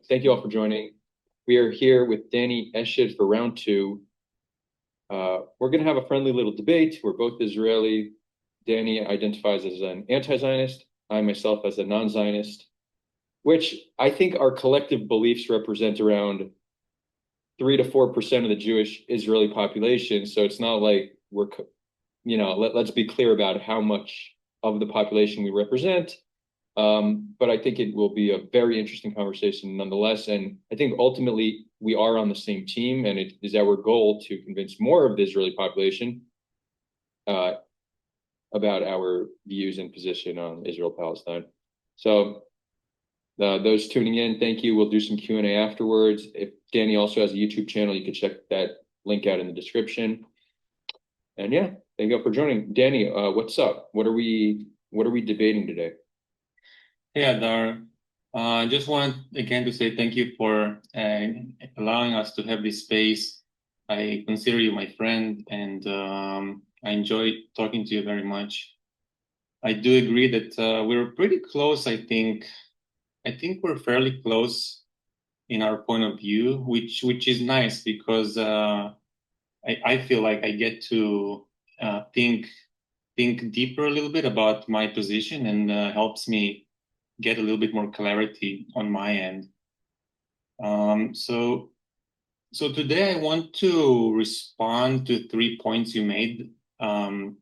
Thank you all for joining. We are here with Danny Eshid for round two. We're going to have a friendly little debate. We're both Israeli. Danny identifies as an anti-Zionist. I myself as a non-Zionist, which I think our collective beliefs represent around 3 to 4% of the Jewish Israeli population. So it's not like let's be clear about how much of the population we represent. But I think it will be a very interesting conversation nonetheless. And I think ultimately we are on the same team, and it is our goal to convince more of the Israeli population uh, about our views and position on Israel-Palestine. So those tuning in, thank you. We'll do some Q&A afterwards. If Danny also has a YouTube channel, you can check that link out in the description. And yeah, thank you for joining. Danny, what's up? What are we debating today? Hey, Adar. I just want again to say thank you for allowing us to have this space. I consider you my friend, and I enjoy talking to you very much. I do agree that we're pretty close. I think we're fairly close in our point of view, which is nice because I feel like I get to think deeper a little bit about my position and helps me get a little bit more clarity on my end. Um, so, so today I want to respond to 3 points you made. Again,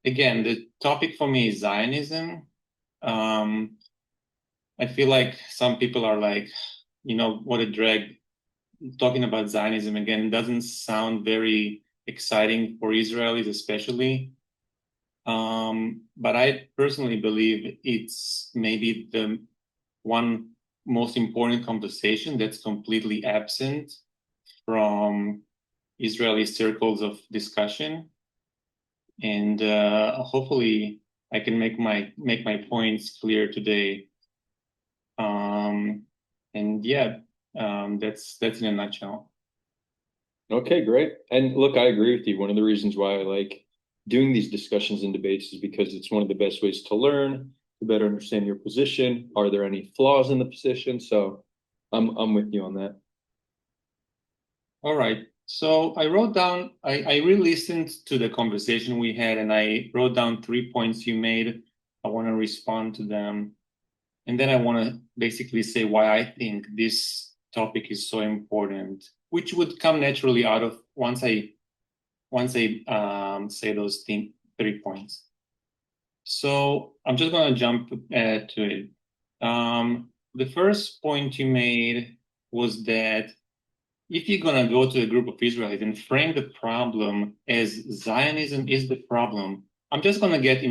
the topic for me is Zionism. Um, I feel like some people are like, what a drag. Talking about Zionism again doesn't sound very exciting for Israelis, especially. But I personally believe it's maybe the one most important conversation that's completely absent from Israeli circles of discussion, and hopefully I can make my points clear today. Um, and yeah, that's in a nutshell. Okay, great. And look, I agree with you. One of the reasons why I like doing these discussions and debates is because it's one of the best ways to learn, to better understand your position. Are there any flaws in the position? So I'm with you on that. All right. So I wrote down, I re-listened to the conversation we had, and I wrote down 3 points you made. I want to respond to them. And then I want to basically say why I think this topic is so important, which would come naturally out of once I say those 3 points. So I'm just going to jump to it. The first point you made was that if you're going to go to a group of Israelis and frame the problem as Zionism is the problem, I'm just going to get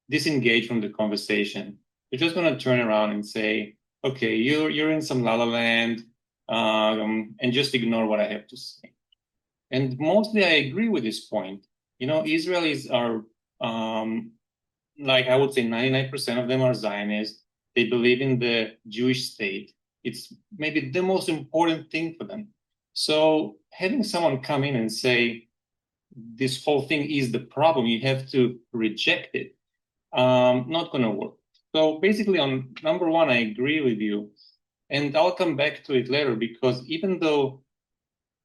disengaged from the conversation. You're just going to turn around and say, okay, you're in some la la land, and just ignore what I have to say. And mostly I agree with this point. Israelis are, like I would say 99% of them are Zionists. They believe in the Jewish state. It's maybe the most important thing for them. So having someone come in and say, this whole thing is the problem, you have to reject it, not going to work. So basically on number one, I agree with you. And I'll come back to it later because even though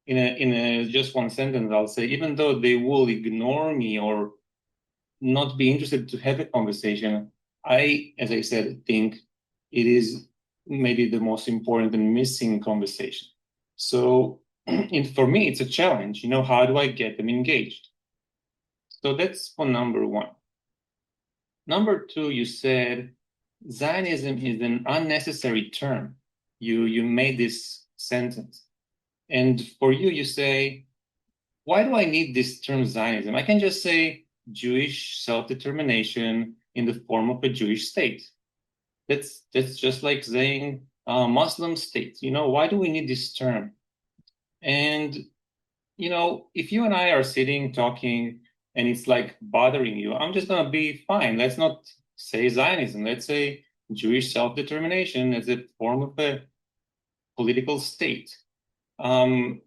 in a just one sentence, I'll say, even though they will ignore me or not be interested to have a conversation, as I said, think it is maybe the most important and missing conversation. So for me, it's a challenge. How do I get them engaged? So that's for number one. Number two, you said Zionism is an unnecessary term. You made this sentence. And for you, you say, why do I need this term Zionism? I can just say Jewish self-determination in the form of a Jewish state. That's just like saying Muslim state. Why do we need this term? And if you and I are sitting talking and it's like bothering you, I'm just gonna be fine. Let's not say Zionism. Let's say Jewish self-determination as a form of a political state. Um,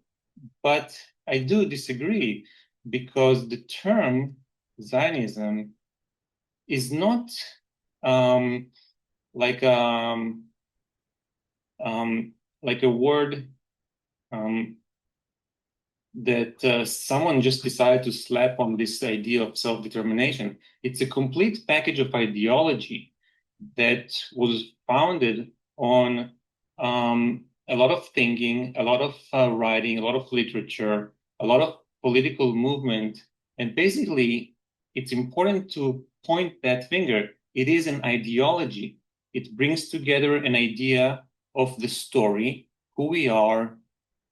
but I do disagree because the term Zionism is not um, like like a word that someone just decided to slap on this idea of self-determination. It's a complete package of ideology that was founded on a lot of thinking, a lot of writing, a lot of literature, a lot of political movement. And basically, it's important to point that finger. It is an ideology. It brings together an idea of the story, who we are,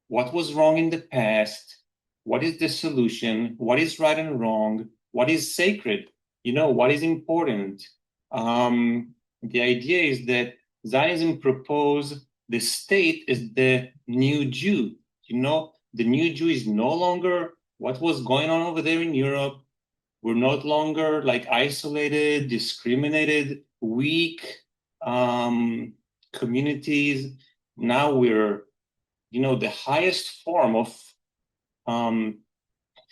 what was wrong in the past, what is the solution, what is right and wrong, what is sacred, what is important. The idea is that Zionism proposed the state as the new Jew. The new Jew is no longer what was going on over there in Europe. We're no longer like isolated, discriminated, weak communities. Now we're the highest form of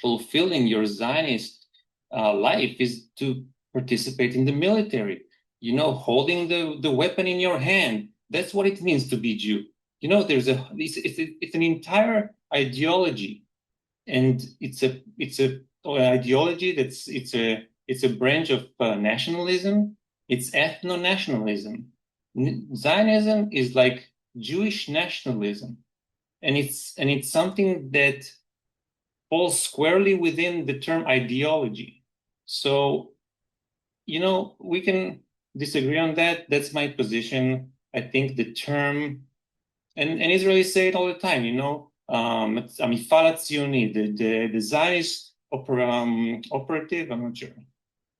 fulfilling your Zionist life is to participate in the military, holding the weapon in your hand. That's what it means to be Jew. It's an entire ideology, and it's a ideology it's a branch of nationalism. It's ethno-nationalism. Zionism is like Jewish nationalism, and it's something that falls squarely within the term ideology. So, we can disagree on that. That's my position. I think the term, and Israelis say it all the time, המפעל הציוני, the Zionist operative, I'm not sure.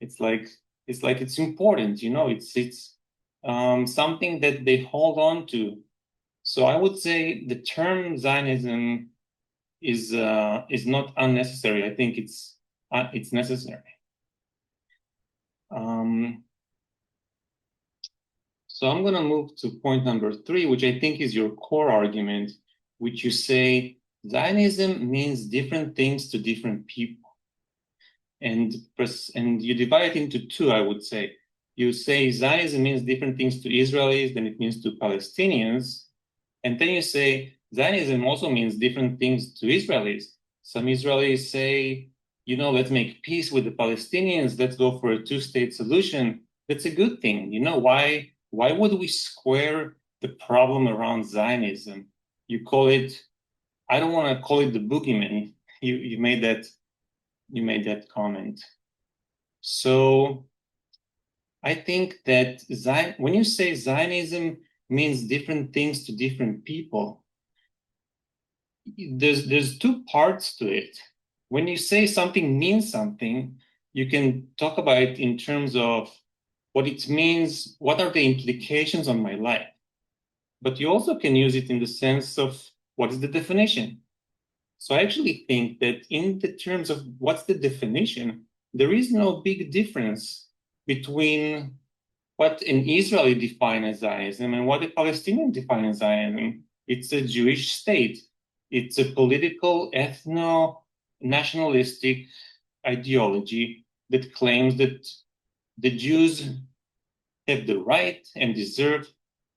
It's like it's important, it's something that they hold on to. So I would say the term Zionism is not unnecessary. I think it's necessary. So I'm going to move to point number 3, which I think is your core argument, which you say Zionism means different things to different people, and you divide it into 2. I would say you say Zionism means different things to Israelis than it means to Palestinians, and then you say Zionism also means different things to Israelis. Some Israelis say, let's make peace with the Palestinians. Let's go for a 2-state solution. That's a good thing. Why would we square the problem around Zionism? You call it, I don't want to call it the boogeyman. You made that comment. So I think that when you say Zionism means different things to different people, there's 2 parts to it. When you say something means something, you can talk about it in terms of what it means, what are the implications on my life. But you also can use it in the sense of what is the definition. So I actually think that in the terms of what's the definition, there is no big difference between what an Israeli defines as Zionism and what a Palestinian defines as Zionism. It's a Jewish state. It's a political, ethno-nationalistic ideology that claims that the Jews have the right and deserve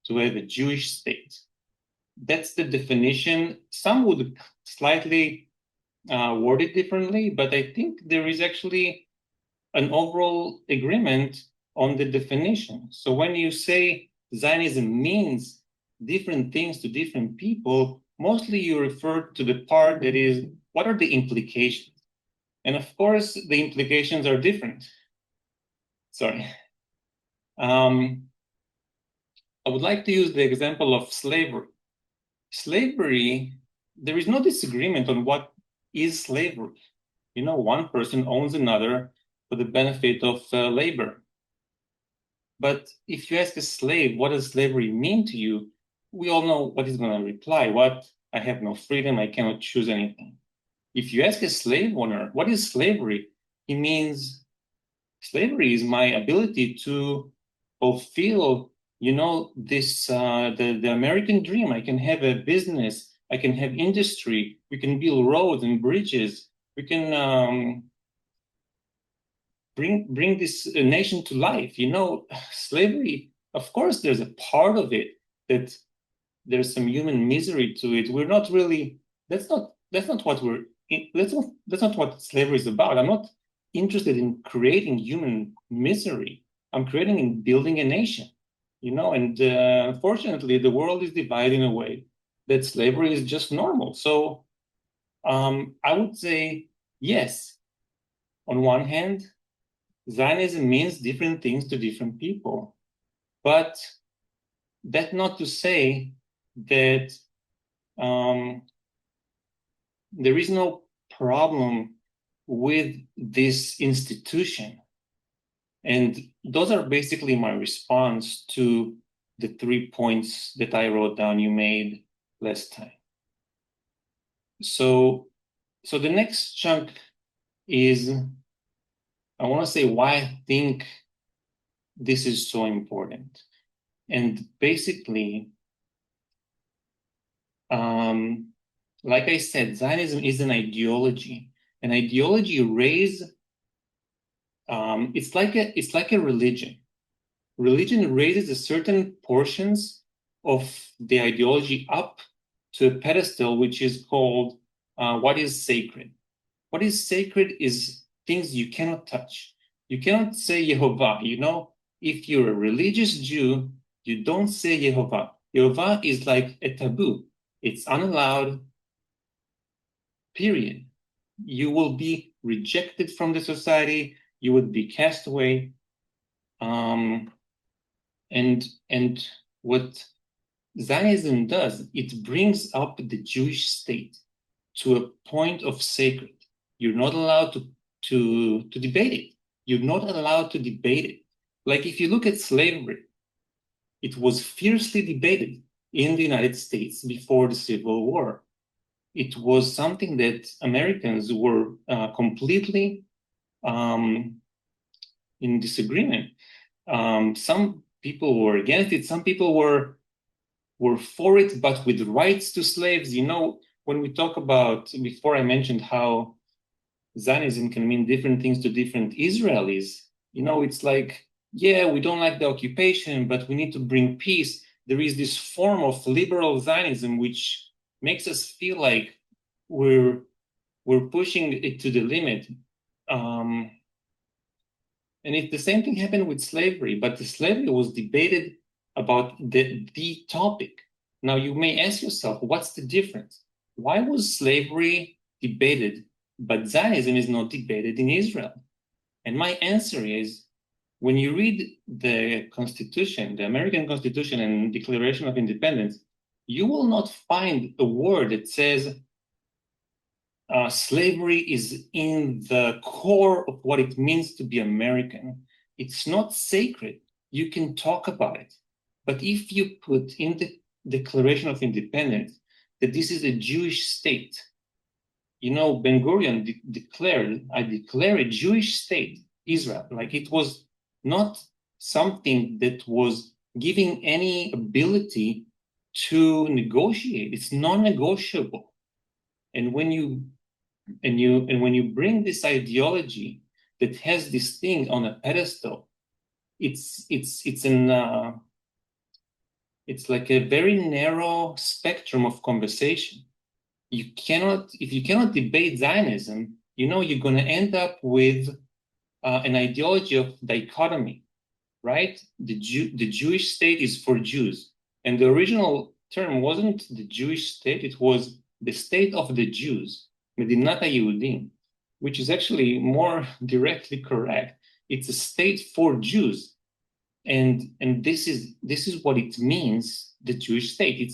to have a Jewish state. That's the definition. Some would slightly word it differently, but I think there is actually an overall agreement on the definition. So when you say Zionism means different things to different people, mostly you refer to the part that is, what are the implications? And of course, the implications are different. Sorry. I would like to use the example of slavery. Slavery, there is no disagreement on what is slavery. One person owns another for the benefit of labor. But if you ask a slave, what does slavery mean to you? We all know what he's going to reply. I have no freedom. I cannot choose anything. If you ask a slave owner, what is slavery? He means slavery is my ability to fulfill, this, the American dream. I can have a business. I can have industry. We can build roads and bridges. We can bring this nation to life. Slavery, of course, there's a part of it that there's some human misery to it. We're not really, that's not what that's not what slavery is about. I'm not interested in creating human misery. I'm creating and building a nation, and unfortunately, the world is divided in a way that slavery is just normal. So I would say, yes, on one hand, Zionism means different things to different people. But that not to say that there is no problem with this institution. And those are basically my response to the 3 points that I wrote down you made last time. So the next chunk is, I want to say why I think this is so important. And basically, like I said, Zionism is an ideology. An ideology raised, it's like a religion. Religion raises a certain portions of the ideology up to a pedestal, which is called what is sacred. What is sacred is things you cannot touch. You cannot say Yehovah. If you're a religious Jew, you don't say Yehovah. Yehovah is like a taboo. It's unallowed, period. You will be rejected from the society. You would be cast away. And what Zionism does, it brings up the Jewish state to a point of sacred. You're not allowed to debate it. You're not allowed to debate it. Like if you look at slavery, it was fiercely debated in the United States before the Civil War. It was something that Americans were completely in disagreement. Some people were against it. Some people were for it, but with rights to slaves. When we talk about, before I mentioned how Zionism can mean different things to different Israelis, it's like, yeah, we don't like the occupation, but we need to bring peace. There is this form of liberal Zionism which makes us feel like we're pushing it to the limit. And the same thing happened with slavery, but the slavery was debated about the topic. Now you may ask yourself, what's the difference? Why was slavery debated, but Zionism is not debated in Israel? And my answer is, when you read the Constitution, the American Constitution and Declaration of Independence, you will not find a word that says slavery is in the core of what it means to be American. It's not sacred. You can talk about it. But if you put in the Declaration of Independence that this is a Jewish state, Ben-Gurion declared, I declare a Jewish state, Israel. Like it was not something that was giving any ability to negotiate. It's non-negotiable. And when you bring this ideology that has this thing on a pedestal, it's like a very narrow spectrum of conversation. If you cannot debate Zionism, you're going to end up with an ideology of dichotomy, right? The Jewish state is for Jews, and the original term wasn't the Jewish state; it was the state of the Jews, Medinat HaYehudim, which is actually more directly correct. It's a state for Jews, and this is what it means, the Jewish state.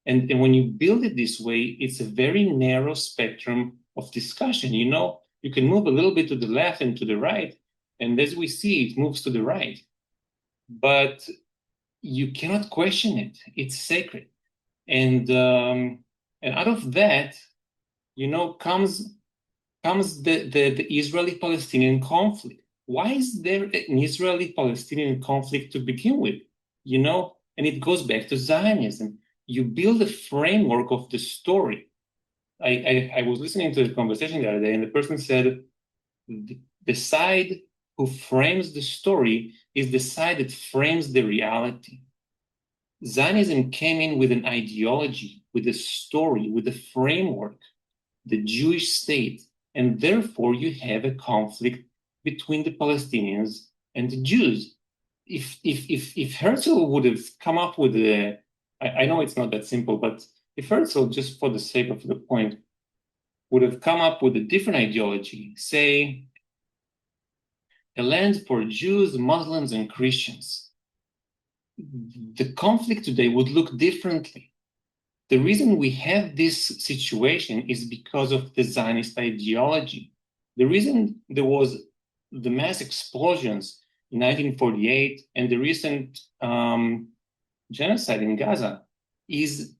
And when you build it this way, it's a very narrow spectrum of discussion. You can move a little bit to the left and to the right, and as we see, it moves to the right. But you cannot question it. It's sacred. And out of that, comes the Israeli-Palestinian conflict. Why is there an Israeli-Palestinian conflict to begin with? And it goes back to Zionism. You build a framework of the story. I was listening to the conversation the other day, and the person said, the side who frames the story is the side that frames the reality. Zionism came in with an ideology, with a story, with a framework, the Jewish state, and therefore you have a conflict between the Palestinians and the Jews. If Herzl would have come up with I know it's not that simple, but if Herzl, just for the sake of the point, would have come up with a different ideology, say a land for Jews, Muslims, and Christians, the conflict today would look differently. The reason we have this situation is because of the Zionist ideology. The reason there was the mass explosions in 1948 and the recent genocide in Gaza is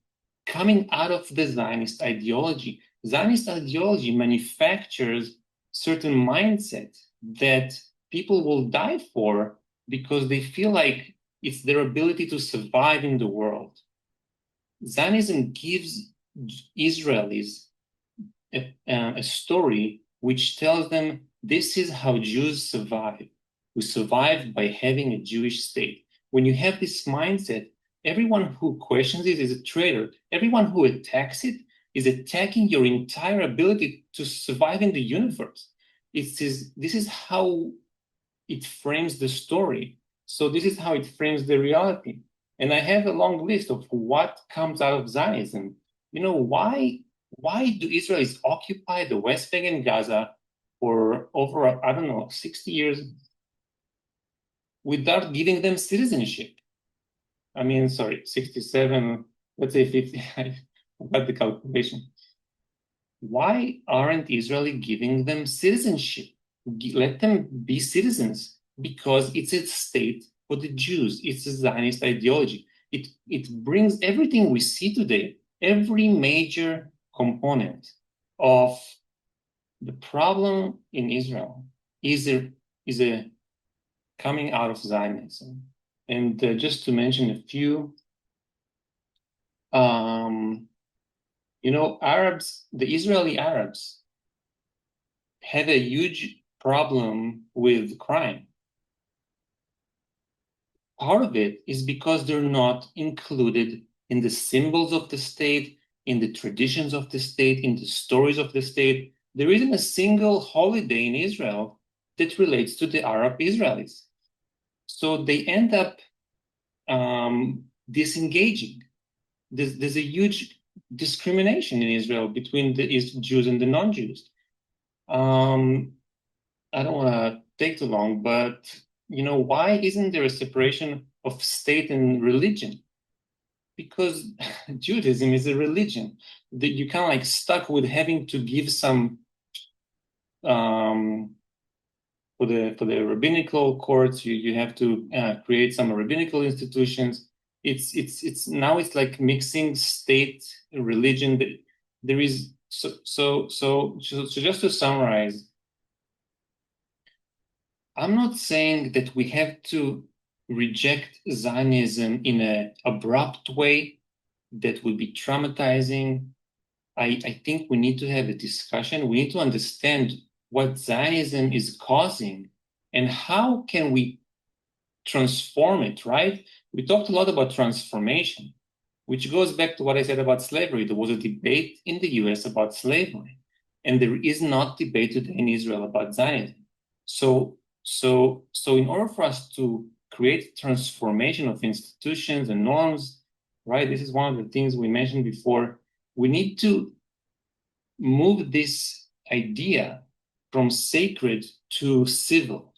coming out of the Zionist ideology. Zionist ideology manufactures certain mindset that people will die for because they feel like it's their ability to survive in the world. Zionism gives Israelis a story which tells them this is how Jews survive. We survived by having a Jewish state. When you have this mindset, everyone who questions it is a traitor. Everyone who attacks it is attacking your entire ability to survive in the universe. This is how it frames the story. So this is how it frames the reality. And I have a long list of what comes out of Zionism. You know, why do Israelis occupy the West Bank and Gaza for over, I don't know, 60 years without giving them citizenship? I mean, sorry, 67, let's say 50, I forgot the calculation. Why aren't Israeli giving them citizenship? Let them be citizens because it's a state for the Jews. It's a Zionist ideology. It brings everything we see today, every major component of the problem in Israel is a coming out of Zionism. And just to mention a few, you know, Arabs, the Israeli Arabs have a huge problem with crime. Part of it is because they're not included in the symbols of the state, in the traditions of the state, in the stories of the state. There isn't a single holiday in Israel that relates to the Arab Israelis. So they end up disengaging. There's a huge discrimination in Israel between the Jews and the non-Jews. I don't want to take too long, but you know, why isn't there a separation of state and religion? Because Judaism is a religion that you kind of like stuck with having to give some for the rabbinical courts. You have to create some rabbinical institutions. It's now it's like mixing state and religion. There is so just to summarize, I'm not saying that we have to reject Zionism in an abrupt way that would be traumatizing. I think we need to have a discussion. We need to understand what Zionism is causing and how can we transform it, right? We talked a lot about transformation, which goes back to what I said about slavery. There was a debate in the US about slavery, and there is not debate today in Israel about Zionism. So in order for us to create transformation of institutions and norms, right? This is one of the things we mentioned before. We need to move this idea from sacred to civil.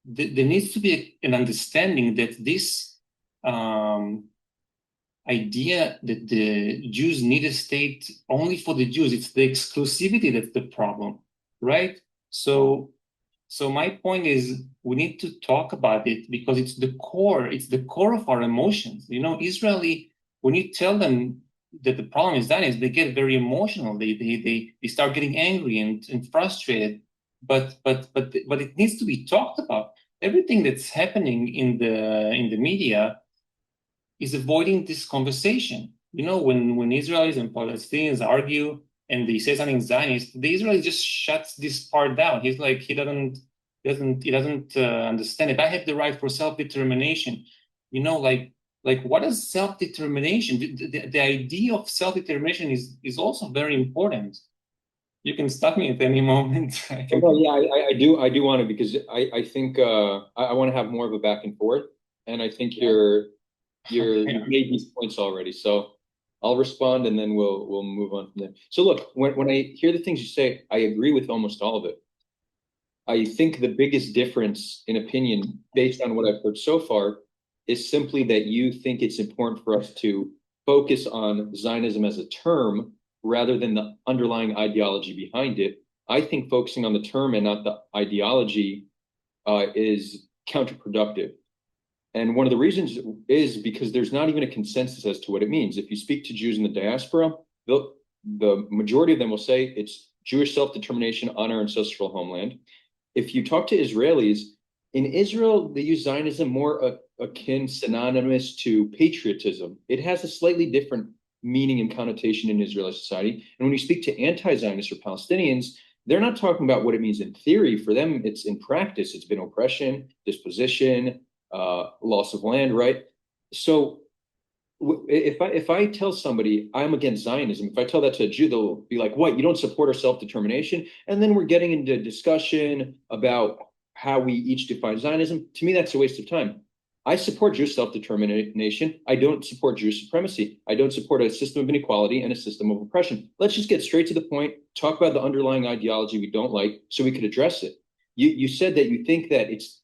There needs to be an understanding that this idea that the Jews need a state only for the Jews, it's the exclusivity that's the problem, right? So my point is we need to talk about it because it's the core of our emotions. You know, Israeli, when you tell them that the problem is that is they get very emotional. They start getting angry and frustrated. But it needs to be talked about. Everything that's happening in the media is avoiding this conversation. You know, when Israelis and Palestinians argue and they say something Zionist, the Israeli just shuts this part down. He's like, he doesn't understand it. I have the right for self-determination. You know, like like what is self-determination? The idea of self-determination is also very important. You can stop me at any moment. I Oh, can. no, yeah, I do want to because I think I want to have more of a back and forth, and I think Yeah. you've made these points already. So I'll respond, and then we'll move on from there. So look, when I hear the things you say, I agree with almost all of it. I think the biggest difference in opinion, based on what I've heard so far, is simply that you think it's important for us to focus on Zionism as a term rather than the underlying ideology behind it. I think focusing on the term and not the ideology is counterproductive. And one of the reasons is because there's not even a consensus as to what it means. If you speak to Jews in the diaspora, the majority of them will say it's Jewish self-determination on our ancestral homeland. If you talk to Israelis, in Israel, they use Zionism more akin, synonymous to patriotism. It has a slightly different meaning and connotation in Israeli society. And when you speak to anti-Zionists or Palestinians, they're not talking about what it means in theory. For them, it's in practice. It's been oppression, disposition, loss of land, right? So if I tell somebody I'm against Zionism, if I tell that to a Jew, they'll be like, "What? You don't support our self determination?" And then we're getting into discussion about how we each define Zionism. To me, that's a waste of time. I support Jewish self determination. I don't support Jewish supremacy. I don't support a system of inequality and a system of oppression. Let's just get straight to the point. Talk about the underlying ideology we don't like, so we could address it. You said that you think that it's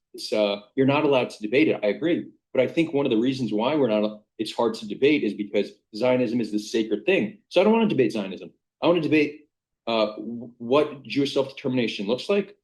you're not allowed to debate it. I agree, but I think one of the reasons why we're not it's hard to debate is because Zionism is this sacred thing. So I don't want to debate Zionism. I want to debate what Jewish self-determination looks like,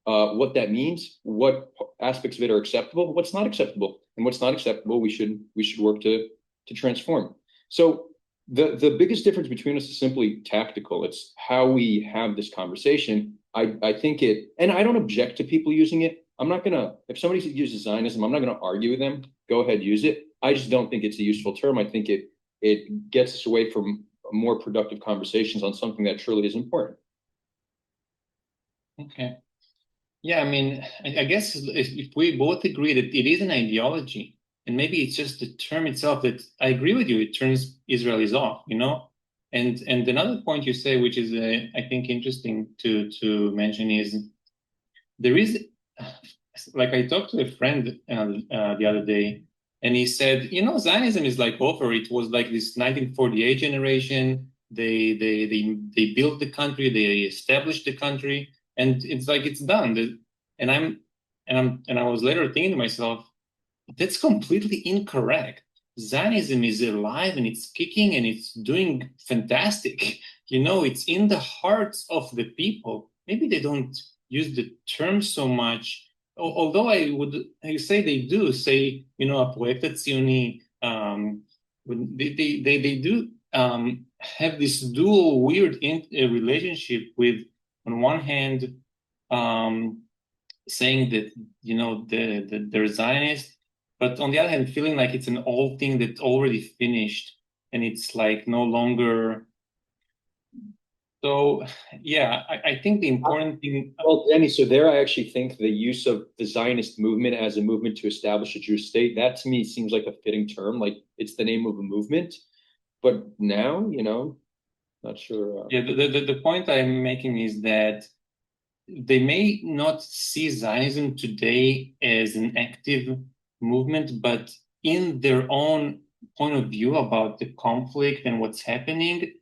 what that means, what aspects of it are acceptable, what's not acceptable, and what's not acceptable we should work to transform. So the biggest difference between us is simply tactical. It's how we have this conversation. I think it, and I don't object to people using it. I'm not gonna, if somebody uses Zionism, I'm not gonna argue with them. Go ahead, use it. I just don't think it's a useful term. I think it gets us away from more productive conversations on something that truly is important. Okay. Yeah, I mean, I guess if we both agree that it is an ideology, and maybe it's just the term itself that I agree with you, it turns Israelis off, you know? And another point you say, which is I think interesting to mention, is there is like I talked to a friend the other day, and he said, you know, Zionism is like over. It was like this 1948 generation. They built the country, they established the country, and it's like it's done. And I was later thinking to myself, that's completely incorrect. Zionism is alive and it's kicking and it's doing fantastic. You know, it's in the hearts of the people. Maybe they don't use the term so much, although I say they do say, you know, הפרויקט הציוני, they do have this dual weird relationship with, on one hand, um, saying that you know they're Zionist, but on the other hand, feeling like it's an old thing that's already finished and it's like no longer. So yeah, I think the important thing. Well, Danny, so there I actually think the use of the Zionist movement as a movement to establish a Jewish state, that to me seems like a fitting term. Like it's the name of a movement. But now, not sure. Yeah, the point I'm making is that they may not see Zionism today as an active movement, but in their own point of view about the conflict and what's happening,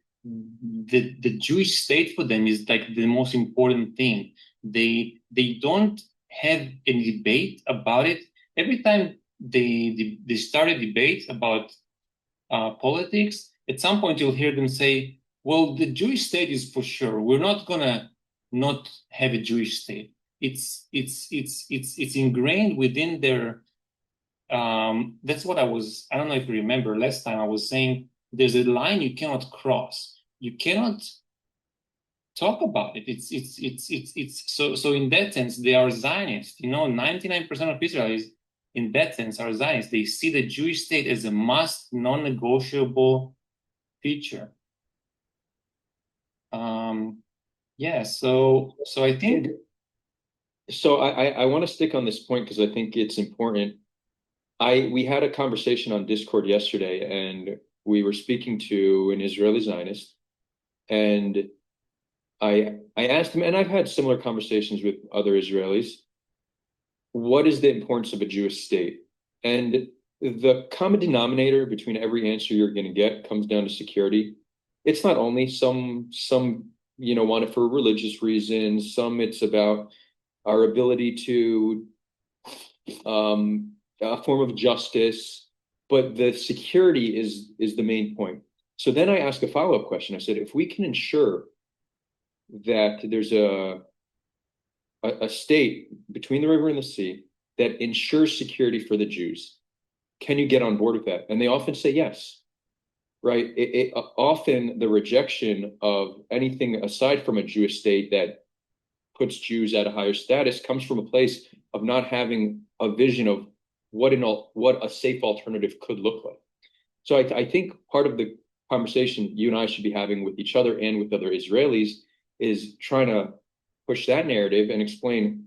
the Jewish state for them is like the most important thing. They don't have a debate about it. Every time they start a debate about politics, at some point you'll hear them say, "Well, the Jewish state is for sure. We're not gonna not have a Jewish state. It's ingrained within their." That's what I was. I don't know if you remember last time I was saying. There's a line you cannot cross. You cannot talk about it. It's so in that sense they are Zionists. You know, 99% of Israelis in that sense are Zionists. They see the Jewish state as a must, non-negotiable feature. Yeah, so I think So I want to stick on this point because I think it's important. We had a conversation on Discord yesterday, and we were speaking to an Israeli Zionist, and I asked him, and I've had similar conversations with other Israelis, what is the importance of a Jewish state? And the common denominator between every answer you're going to get comes down to security. It's not only some want it for religious reasons, some it's about our ability to a form of justice, but the security is the main point. So then I asked a follow-up question. I said, if we can ensure that there's a state between the river and the sea that ensures security for the Jews, can you get on board with that? And they often say yes, right? Often the rejection of anything aside from a Jewish state that puts Jews at a higher status comes from a place of not having a vision of what a safe alternative could look like. So I think part of the conversation you and I should be having with each other and with other Israelis is trying to push that narrative and explain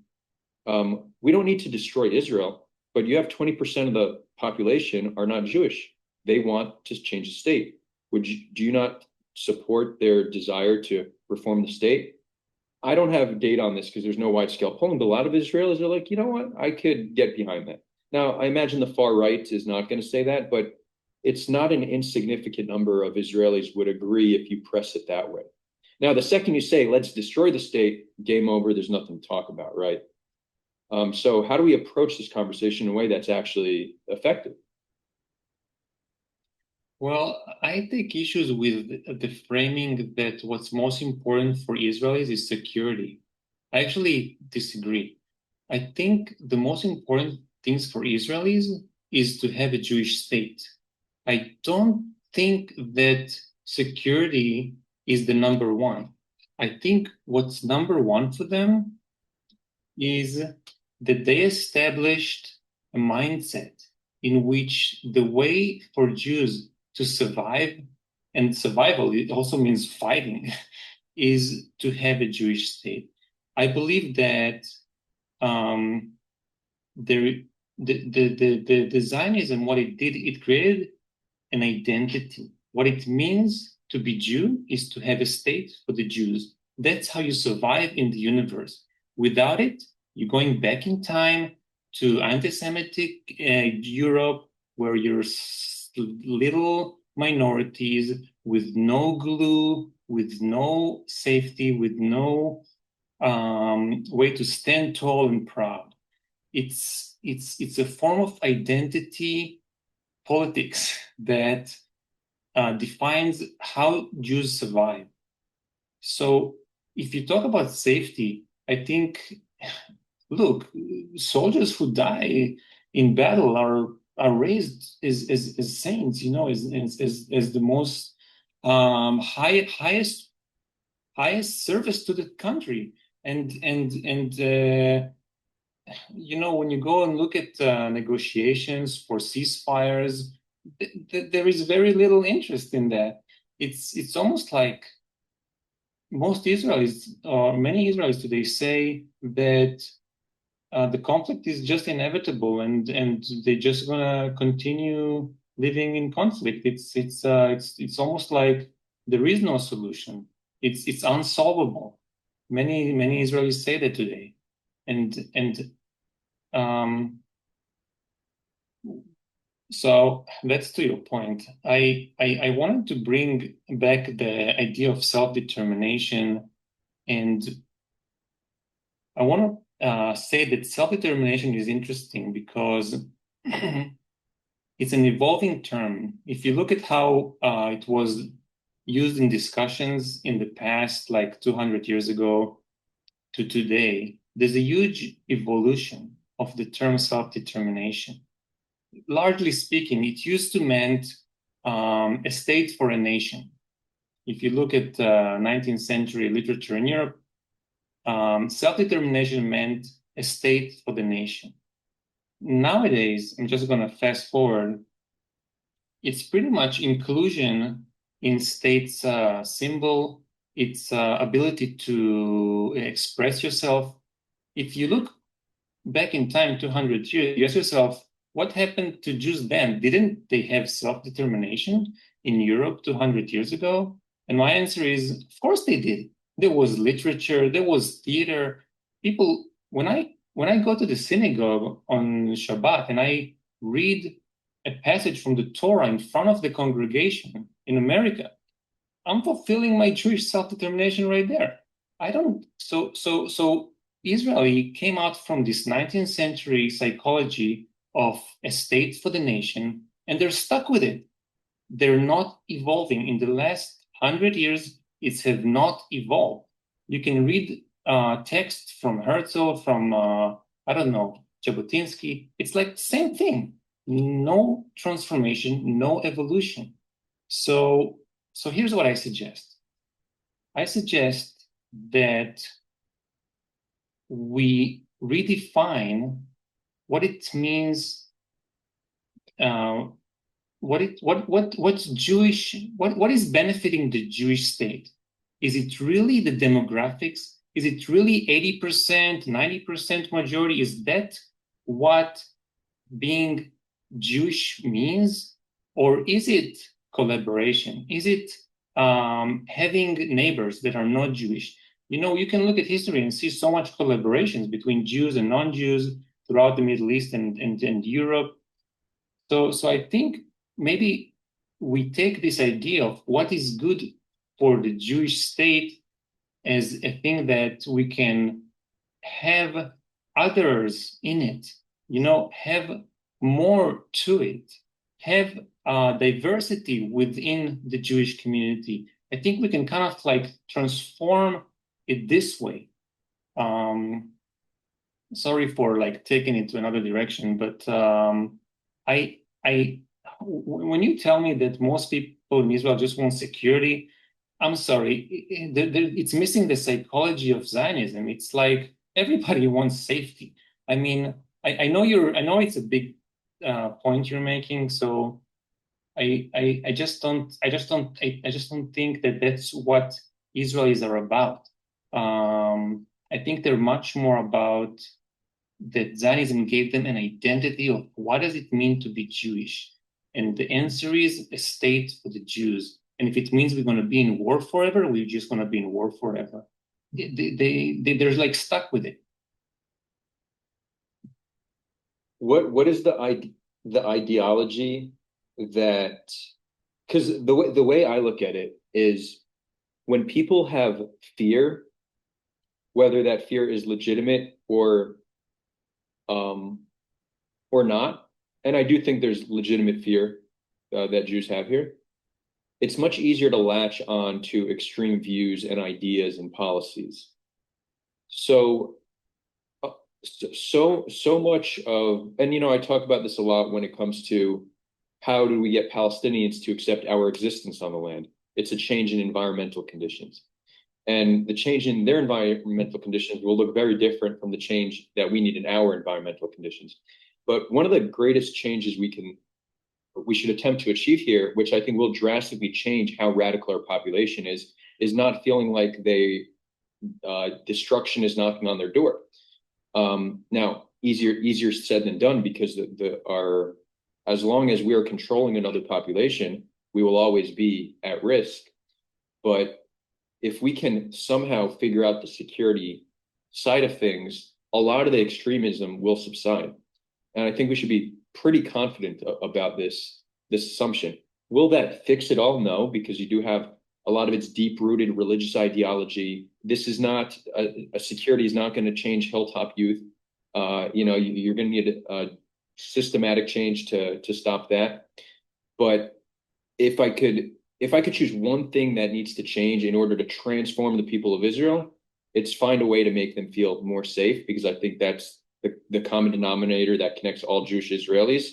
we don't need to destroy Israel, but you have 20% of the population are not Jewish. They want to change the state. Do you not support their desire to reform the state? I don't have data on this because there's no wide scale polling, but a lot of Israelis are like, you know what? I could get behind that. Now, I imagine the far right is not going to say that, but it's not an insignificant number of Israelis would agree if you press it that way. Now, the second you say, let's destroy the state, game over, there's nothing to talk about, right? So how do we approach this conversation in a way that's actually effective? Well, I take issues with the framing that what's most important for Israelis is security. I actually disagree. I think the most important things for Israelis is to have a Jewish state. I don't think that security is the number one. I think what's number one for them is that they established a mindset in which the way for Jews to survive, and survival, it also means fighting, is to have a Jewish state. I believe that um, the Zionism, what it did, it created an identity. What it means to be Jew is to have a state for the Jews. That's how you survive in the universe. Without it, you're going back in time to anti-Semitic Europe, where you're little minorities with no glue, with no safety, with no way to stand tall and proud. It's a form of identity politics that defines how Jews survive. So if you talk about safety, I think, look, soldiers who die in battle are raised as saints, you know, as the most highest service to the country. And you know, when you go and look at negotiations for ceasefires, there is very little interest in that. It's almost like most Israelis, or many Israelis today, say that the conflict is just inevitable, and they're just gonna continue living in conflict. It's almost like there is no solution. It's unsolvable. Many Israelis say that today, and um, so that's to your point. I wanted to bring back the idea of self-determination, and I want to say that self-determination is interesting because it's an evolving term. If you look at how it was used in discussions in the past, like 200 years ago to today, there's a huge evolution of the term self-determination. Largely speaking, it used to mean a state for a nation. If you look at 19th century literature in Europe, self-determination meant a state for the nation. Nowadays, I'm just going to fast forward, it's pretty much inclusion in state's symbol, its ability to express yourself. If you look back in time, 200 years, you ask yourself, What happened to Jews then? Didn't they have self-determination in Europe 200 years ago? And my answer is, of course they did. There was literature, there was theater. People, when I go to the synagogue on Shabbat and I read a passage from the Torah in front of the congregation in America, I'm fulfilling my Jewish self-determination right there. I don't so Israeli came out from this 19th century psychology of a state for the nation, and they're stuck with it. They're not evolving. In the last 100 years, it's have not evolved. You can read text from Herzl, from I don't know, Jabotinsky. It's like the same thing. No transformation, no evolution. So so here's what I suggest. I suggest that we redefine what it means, uh, what's Jewish, what is benefiting the Jewish state? Is it really the demographics? Is it really 80%, 90% majority? Is that what being Jewish means? Or is it collaboration? Is it having neighbors that are not Jewish? You know, you can look at history and see so much collaborations between Jews and non-Jews throughout the Middle East and Europe. So I think maybe we take this idea of what is good for the Jewish state as a thing that we can have others in it, you know, have more to it, have diversity within the Jewish community. I think we can kind of like transform it this way. Um, Sorry for like taking it to another direction, but I when you tell me that most people in Israel just want security, I'm sorry, it's missing the psychology of Zionism. It's like everybody wants safety. I mean, I know it's a big point you're making, so I just don't think that that's what Israelis are about. I think they're much more about that Zionism gave them an identity of what does it mean to be Jewish? And the answer is a state for the Jews. And if it means we're going to be in war forever, we're just going to be in war forever. They're like stuck with it. What is the ideology that, because the way I look at it is when people have fear, whether that fear is legitimate um or not, and I do think there's legitimate fear that Jews have here, it's much easier to latch on to extreme views and ideas and policies. So so much of, and I talk about this a lot when it comes to how do we get Palestinians to accept our existence on the land. It's a change in environmental conditions, and the change in their environmental conditions will look very different from the change that we need in our environmental conditions. But one of the greatest changes we should attempt to achieve here, which I think will drastically change how radical our population is not feeling like destruction is knocking on their door. Now, easier said than done, because our as long as we are controlling another population, we will always be at risk. But if we can somehow figure out the security side of things, a lot of the extremism will subside. And I think we should be pretty confident about this assumption. Will that fix it all? No, because you do have a lot of its deep-rooted religious ideology. This is not a security is not going to change Hilltop Youth. You're going to need a systematic change to stop that. But if I could choose one thing that needs to change in order to transform the people of Israel, it's find a way to make them feel more safe, because I think that's the common denominator that connects all Jewish Israelis.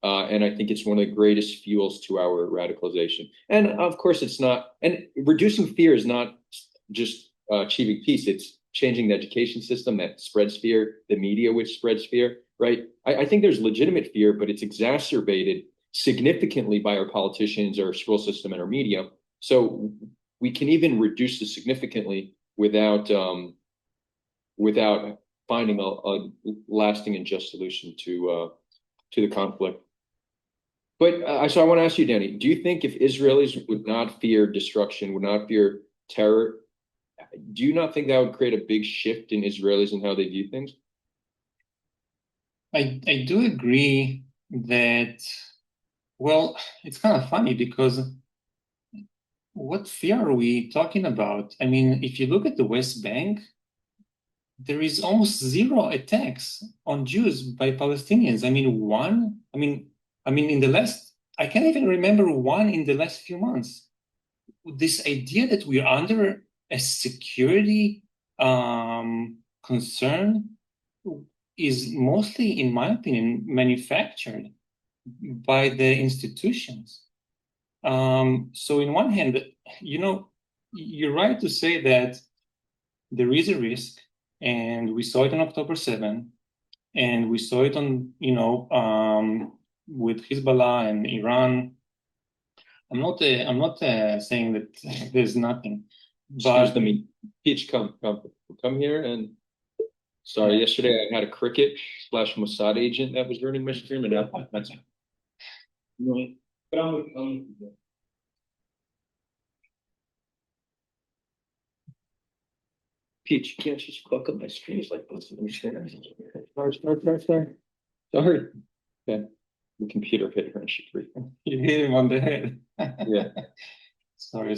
And I think it's one of the greatest fuels to our radicalization. And of course, it's not, and reducing fear is not just achieving peace. It's changing the education system that spreads fear, the media which spreads fear, right? I think there's legitimate fear, but it's exacerbated significantly by our politicians, our school system, and our media. So we can even reduce this significantly without finding a lasting and just solution to the conflict. But so I want to ask you, Danny, do you think if Israelis would not fear destruction, would not fear terror, do you not think that would create a big shift in Israelis and how they view things? I do agree that, well, it's kind of funny because what fear are we talking about? I mean, if you look at the West Bank, there is almost zero attacks on Jews by Palestinians. I mean, in the last, I can't even remember one in the last few months. This idea that we're under a security concern is mostly, in my opinion, manufactured by the institutions. So, in one hand, you're right to say that there is a risk, and we saw it on October 7, and we saw it on, with Hezbollah and Iran. I'm not saying that there's nothing, Excuse but me. Peach, come here. And sorry, yesterday I had a cricket slash Mossad agent that was ruining my stream, and that's but Peach, you can't just fuck up my streams like this. Sorry. Sorry. Okay. The computer hit her and she freaked. you hit him on the head. Yeah. Sorry.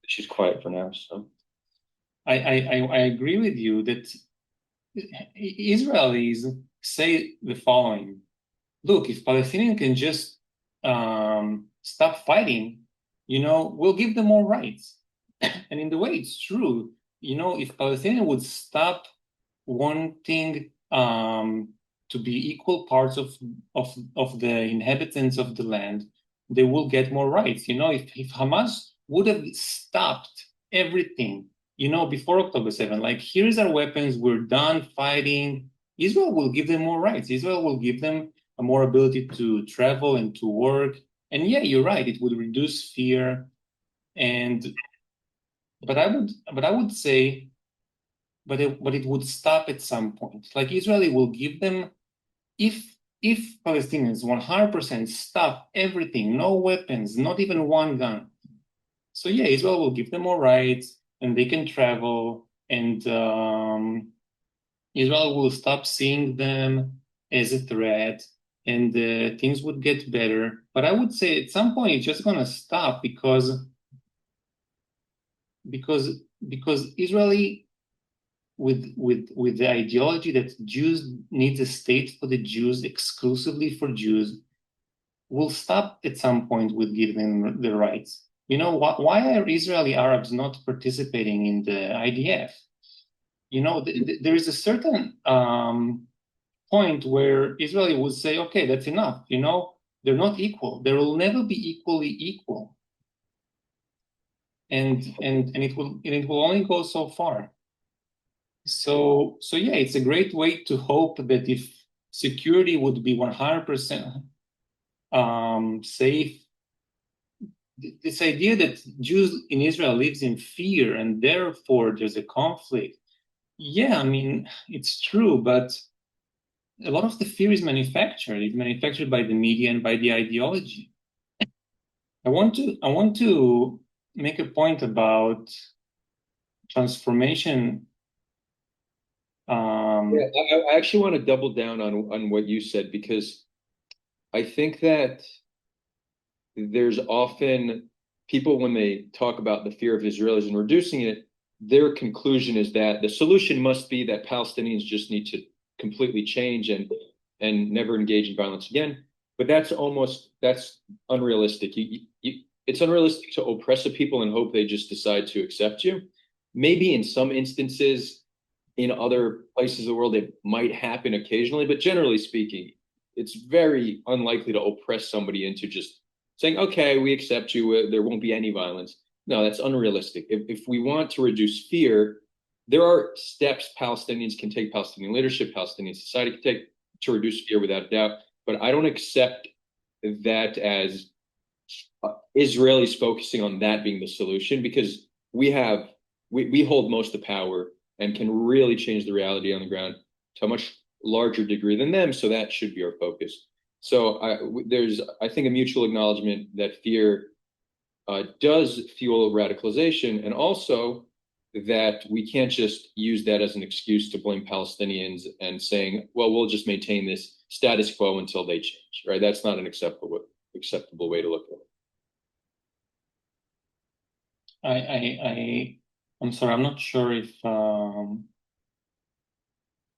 She's quiet for now, so. I agree with you that Israelis say the following: look, if Palestinians can just stop fighting, we'll give them more rights. And in the way, it's true. If Palestinians would stop wanting to be equal parts of the inhabitants of the land, they will get more rights. If Hamas would have stopped everything, before October 7, like, here's our weapons, we're done fighting, Israel will give them more rights. Israel will give them a more ability to travel and to work. And yeah, you're right, it would reduce fear. But I would say, but it would stop at some point. Like, Israel will give them, if Palestinians 100% stop everything, no weapons, not even one gun. So yeah, Israel will give them more rights, and they can travel, and Israel will stop seeing them as a threat, and things would get better. But I would say at some point it's just gonna stop because Israeli, with the ideology that Jews need a state for the Jews, exclusively for Jews, will stop at some point with giving them the rights. Why are Israeli Arabs not participating in the IDF? There is a certain point where Israel would say, okay, that's enough. They're not equal. There will never be equally equal. And it will only go so far. So yeah, it's a great way to hope that if security would be 100% safe, this idea that Jews in Israel lives in fear and therefore there's a conflict. Yeah, I mean, it's true, but a lot of the fear is manufactured. It's manufactured by the media and by the ideology. I want to make a point about transformation. Yeah, I actually want to double down on what you said, because I think that there's often people, when they talk about the fear of Israelis and reducing it, their conclusion is that the solution must be that Palestinians just need to completely change and never engage in violence again. But that's unrealistic. It's unrealistic to oppress a people and hope they just decide to accept you. Maybe in some instances, in other places of the world, it might happen occasionally, but generally speaking, it's very unlikely to oppress somebody into just saying, okay, we accept you, there won't be any violence. No, that's unrealistic. If we want to reduce fear, there are steps Palestinians can take, Palestinian leadership, Palestinian society can take to reduce fear, without a doubt. But I don't accept that as Israelis focusing on that being the solution, because we hold most of the power and can really change the reality on the ground to a much larger degree than them, so that should be our focus. So there's, I think, a mutual acknowledgement that fear does fuel radicalization, and also that we can't just use that as an excuse to blame Palestinians and saying, well, we'll just maintain this status quo until they change, right? That's not an acceptable way to look at I I'm sorry, I'm not sure if there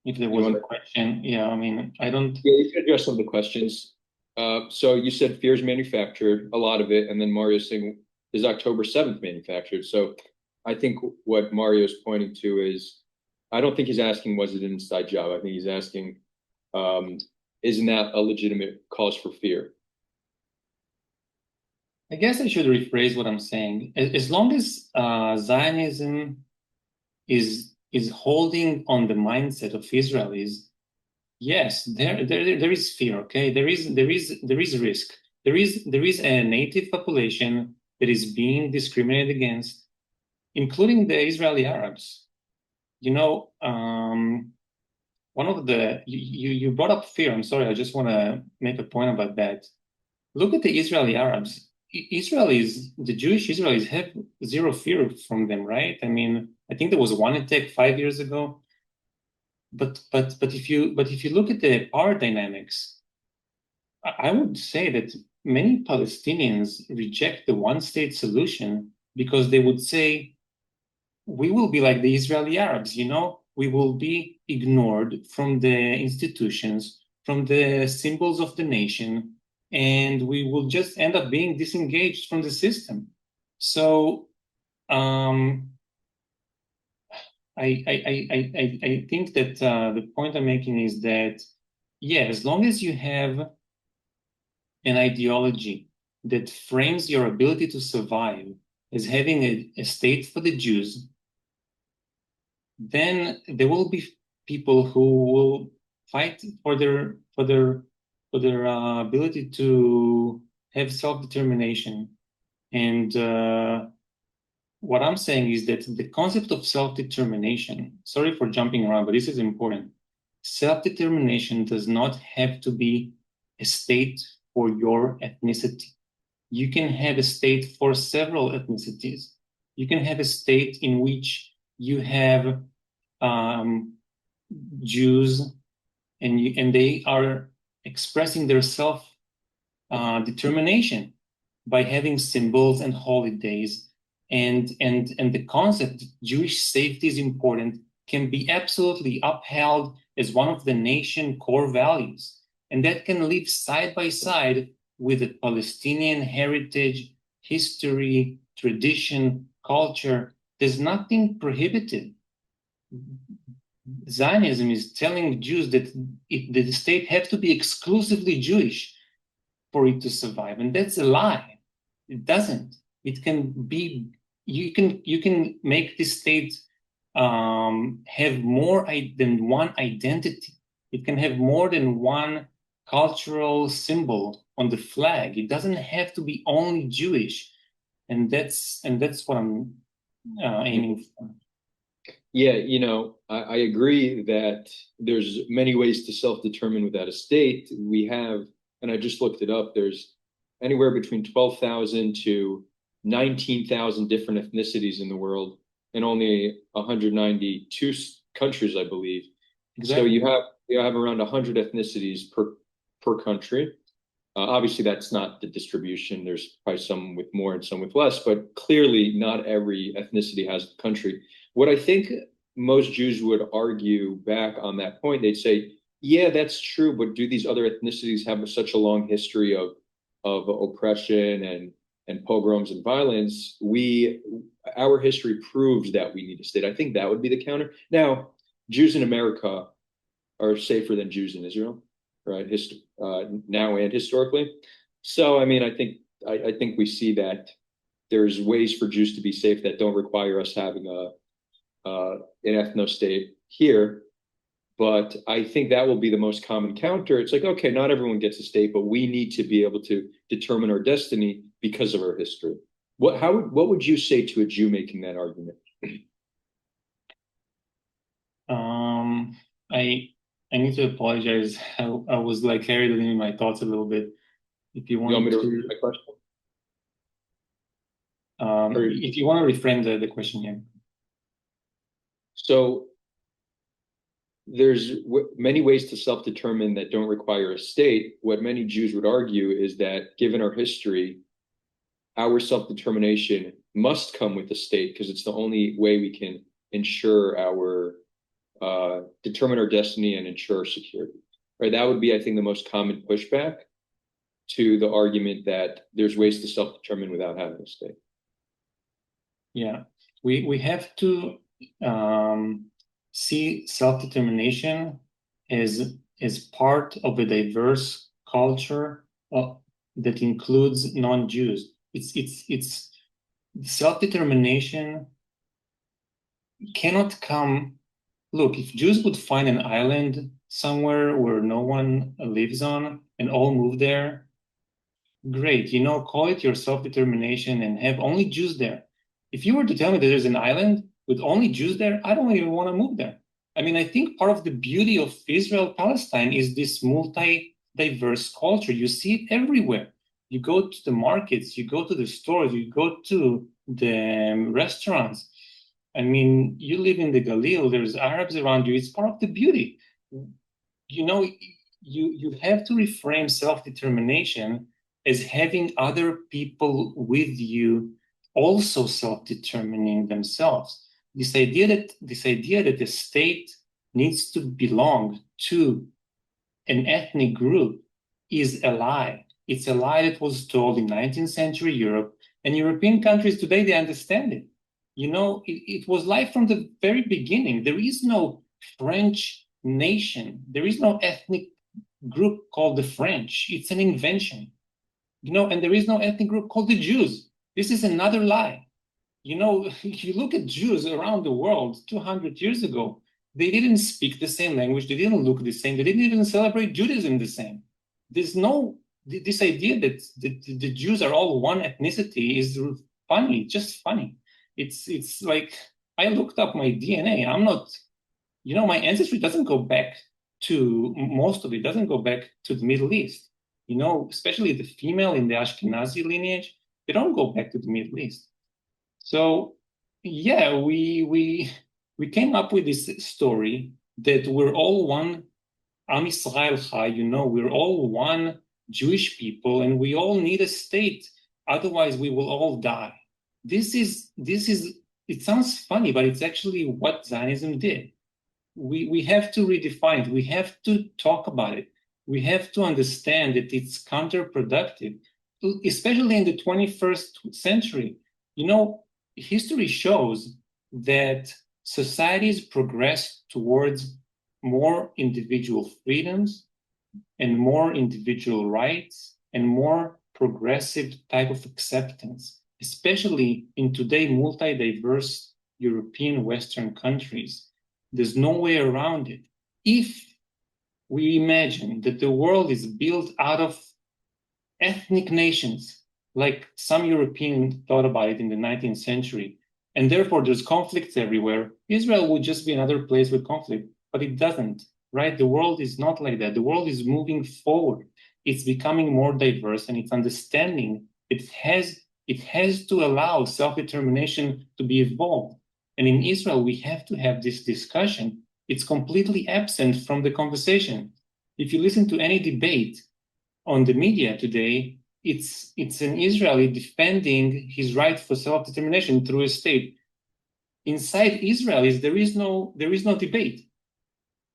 it. You was a want to, question. Yeah, I mean, I don't. yeah, you can address some of the questions. So you said fear is manufactured, a lot of it, and then Mario's saying is October 7th manufactured. So I think what Mario's pointing to is, I don't think he's asking was it an inside job. I think he's asking, um, isn't that a legitimate cause for fear? I guess I should rephrase what I'm saying. As long as Zionism is holding on the mindset of Israelis, yes, there is fear. Okay, there is risk. There is a native population that is being discriminated against, including the Israeli Arabs. You know, one of the you brought up fear. I'm sorry, I just want to make a point about that. Look at the Israeli Arabs. Israelis, the Jewish Israelis have zero fear from them, right? I mean, I think there was one attack 5 years ago. But if you look at the power dynamics, I would say that many Palestinians reject the one-state solution because they would say, we will be like the Israeli Arabs, we will be ignored from the institutions, from the symbols of the nation, and we will just end up being disengaged from the system. So um, I think that the point I'm making is that, yeah, as long as you have an ideology that frames your ability to survive as having a state for the Jews, then there will be people who will fight for their ability to have self-determination. And what I'm saying is that the concept of self-determination, sorry for jumping around, but this is important. Self-determination does not have to be a state for your ethnicity. You can have a state for several ethnicities. You can have a state in which you have um, Jews, and they are expressing their self determination by having symbols and holidays, and the concept that Jewish safety is important can be absolutely upheld as one of the nation core values, and that can live side by side with the Palestinian heritage, history, tradition, culture. There's nothing prohibited. Zionism is telling Jews that the state have to be exclusively Jewish for it to survive, and that's a lie. It doesn't. It can be. You can make this state have more than one identity. It can have more than one cultural symbol on the flag. It doesn't have to be only Jewish, and that's what I'm aiming for. Yeah, I agree that there's many ways to self-determine without a state. We have, and I just looked it up, there's anywhere between 12,000 to 19,000 different ethnicities in the world, and only 192 countries, I believe. So Exactly. you have around 100 ethnicities per country. Obviously, that's not the distribution. There's probably some with more and some with less, but clearly not every ethnicity has a country. What I think most Jews would argue back on that point, they'd say, yeah, that's true, but do these other ethnicities have such a long history of oppression and pogroms and violence? Our history proves that we need a state. I think that would be the counter. Now, Jews in America are safer than Jews in Israel, right? Now and historically. So, I mean, I think we see that there's ways for Jews to be safe that don't require us having an ethno state here. But I think that will be the most common counter. It's like, okay, not everyone gets a state, but we need to be able to determine our destiny because of our history. What would you say to a Jew making that argument? Um, I I need to apologize. I was like carried away in my thoughts a little bit. If you You want me want to repeat to, my question? Or, if you want to reframe the question here. so there's many ways to self-determine that don't require a state. What many Jews would argue is that given our history, our self-determination must come with the state because it's the only way we can ensure our determine our destiny and ensure our security. Right? That would be, I think, the most common pushback to the argument that there's ways to self-determine without having a state. Yeah, we have to see self-determination as part of a diverse culture that includes non-Jews. It's self-determination cannot come. Look, if Jews would find an island somewhere where no one lives on and all move there, great, call it your self-determination and have only Jews there. If you were to tell me that there's an island with only Jews there, I don't even want to move there. I mean, I think part of the beauty of Israel Palestine is this multi-diverse culture. You see it everywhere. You go to the markets, you go to the stores, you go to the restaurants. I mean, you live in the Galil, there's Arabs around you. It's part of the beauty. You know, you have to reframe self-determination as having other people with you also self-determining themselves. This idea that the state needs to belong to an ethnic group is a lie. It's a lie that was told in 19th century Europe, and European countries today, they understand it. It was life from the very beginning. There is no French nation. There is no ethnic group called the French. It's an invention. And there is no ethnic group called the Jews. This is another lie. If you look at Jews around the world 200 years ago, they didn't speak the same language. They didn't look the same. They didn't even celebrate Judaism the same. There's no, this idea that the Jews are all one ethnicity is funny, just funny. It's like, I looked up my DNA. I'm not, my ancestry doesn't go back to, most of it doesn't go back to the Middle East. Especially the female in the Ashkenazi lineage, they don't go back to the Middle East. So yeah, we came up with this story that we're all one Am Yisrael Chai, we're all one Jewish people, and we all need a state. Otherwise, we will all die. This is. It sounds funny, but it's actually what Zionism did. We have to redefine it. We have to talk about it. We have to understand that it's counterproductive, especially in the 21st century. History shows that societies progress towards more individual freedoms and more individual rights and more progressive type of acceptance, especially in today multi-diverse European Western countries. There's no way around it. If we imagine that the world is built out of ethnic nations, like some Europeans thought about it in the 19th century, and therefore there's conflicts everywhere, Israel would just be another place with conflict, but it doesn't, right? The world is not like that. The world is moving forward. It's becoming more diverse, and it's understanding it has to allow self-determination to be evolved. And in Israel, we have to have this discussion. It's completely absent from the conversation. If you listen to any debate on the media today, it's an Israeli defending his right for self-determination through a state. Inside Israelis, there is no debate.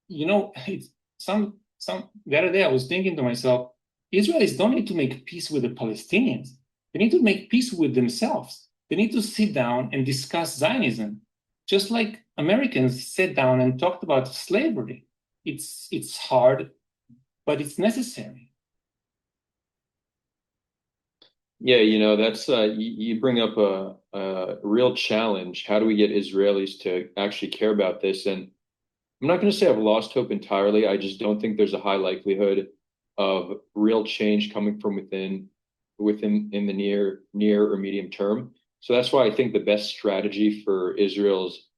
It's the other day I was thinking to myself, Israelis don't need to make peace with the Palestinians. They need to make peace with themselves. They need to sit down and discuss Zionism, just like Americans sat down and talked about slavery. It's hard, but it's necessary. Yeah, that's you bring up a real challenge. How do we get Israelis to actually care about this? And I'm not going to say I've lost hope entirely. I just don't think there's a high likelihood of real change coming from within in the near or medium term. So that's why I think the best strategy for Israel's